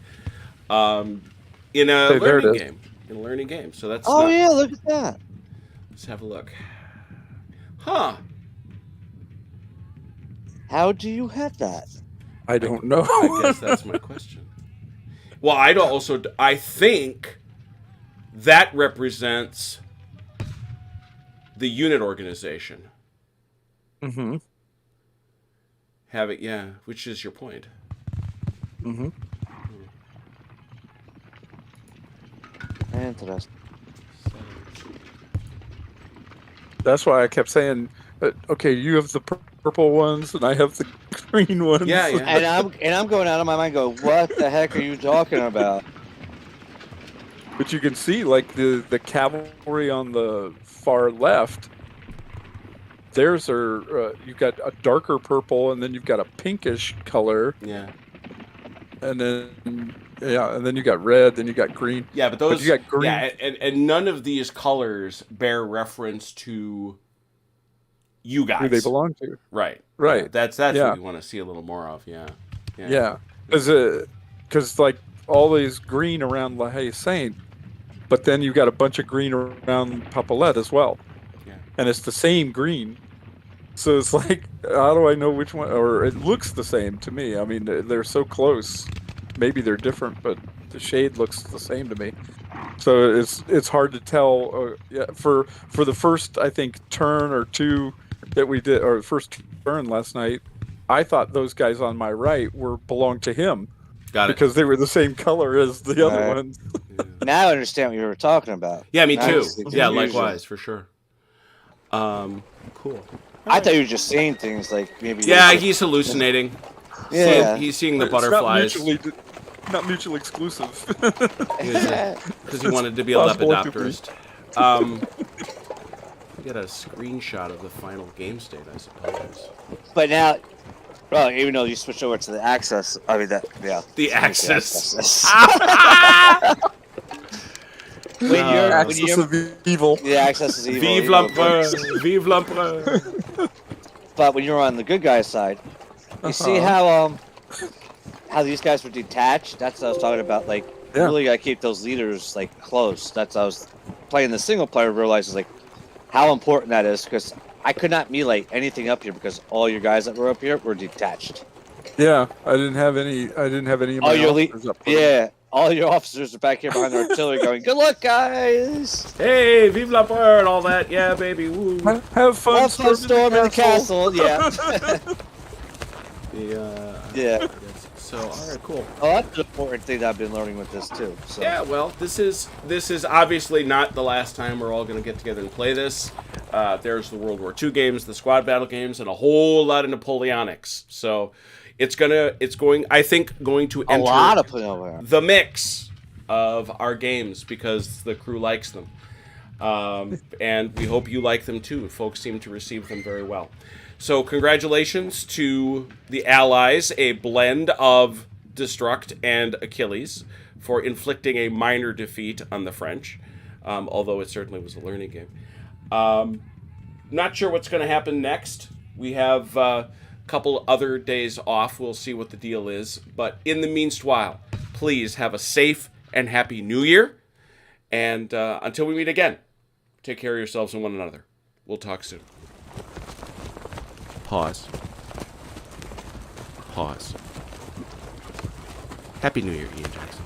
in a learning game. In a learning game. So that's. Oh yeah, look at that. Let's have a look. Huh. How do you have that? I don't know. I guess that's my question. Well, I think that represents the unit organization. Mm-hmm. Have it, yeah. Which is your point? Mm-hmm. Interesting. That's why I kept saying, okay, you have the purple ones and I have the green ones. Yeah, yeah. And I'm going out of my mind, go, what the heck are you talking about? But you can see, like the cavalry on the far left theirs are you've got a darker purple, and then you've got a pinkish color, Yeah. and then you got red, then you got green. Yeah, but those. you got green. Yeah, and none of these colors bear reference to you guys. Who they belong to. Right. Right. Yeah, that's Yeah. what we want to see a little more of. Yeah. Yeah, because like all these green around La Haye Saint, but then you've got a bunch of green around Papalette as well. Yeah. And it's the same green. So it's like, how do I know which one? Or it looks the same to me. I mean, they're so close. Maybe they're different, but the shade looks the same to me. So it's hard to tell. For the first, I think, turn or two that we did, or first turn last night, I thought those guys on my right belonged to him. Got it. Because they were the same color as the other Right. ones. Now I understand what you were talking about. Yeah, me Now too. I see Yeah, confusion. likewise, for sure. Cool. I thought you were just saying things like maybe. Yeah, he's hallucinating. Yeah. He's seeing the It's butterflies not mutually exclusive. because he wanted to be a Possible it could be. lepidopterist. We get a screenshot of the final game state, I suppose. But now, well, even though you switch over to the Access, I mean that, yeah. The Axis. When Axis of evil. the Access is evil. Vive evil, l'empereur! Vive l'empereur! But when you're on the good guy side, you see how these guys were detached. That's what I was talking about. Like, Yeah. really gotta keep those leaders like close. That's what I was playing the single player. Realizes like how important that is because I could not melee anything up here because all your guys that were up here were detached. Yeah, I didn't have any. Of my All your officers up front. yeah, all your officers are back here behind the artillery, going, "Good luck, guys! Hey, vive l'empereur and all that. Yeah, baby. Woo. Have fun, Have fun storming the castle." Yeah, yeah. So, all right, cool. Oh, that's an important thing that I've been learning with this too. So. Yeah, well, this is obviously not the last time we're all going to get together and play this. There's the World War II games, the squad battle games, and a whole lot of Napoleonics. So it's going to A enter lot of putting over. the mix of our games because the crew likes them. And we hope you like them too. Folks seem to receive them very well. So congratulations to the Allies, a blend of Destruct and Achilles, for inflicting a minor defeat on the French, although it certainly was a learning game. Not sure what's going to happen next. We have a couple other days off. We'll see what the deal is. But in the meanwhile, please have a safe and happy New Year. And until we meet again, take care of yourselves and one another. We'll talk soon. Pause. Happy New Year, Ian Jackson.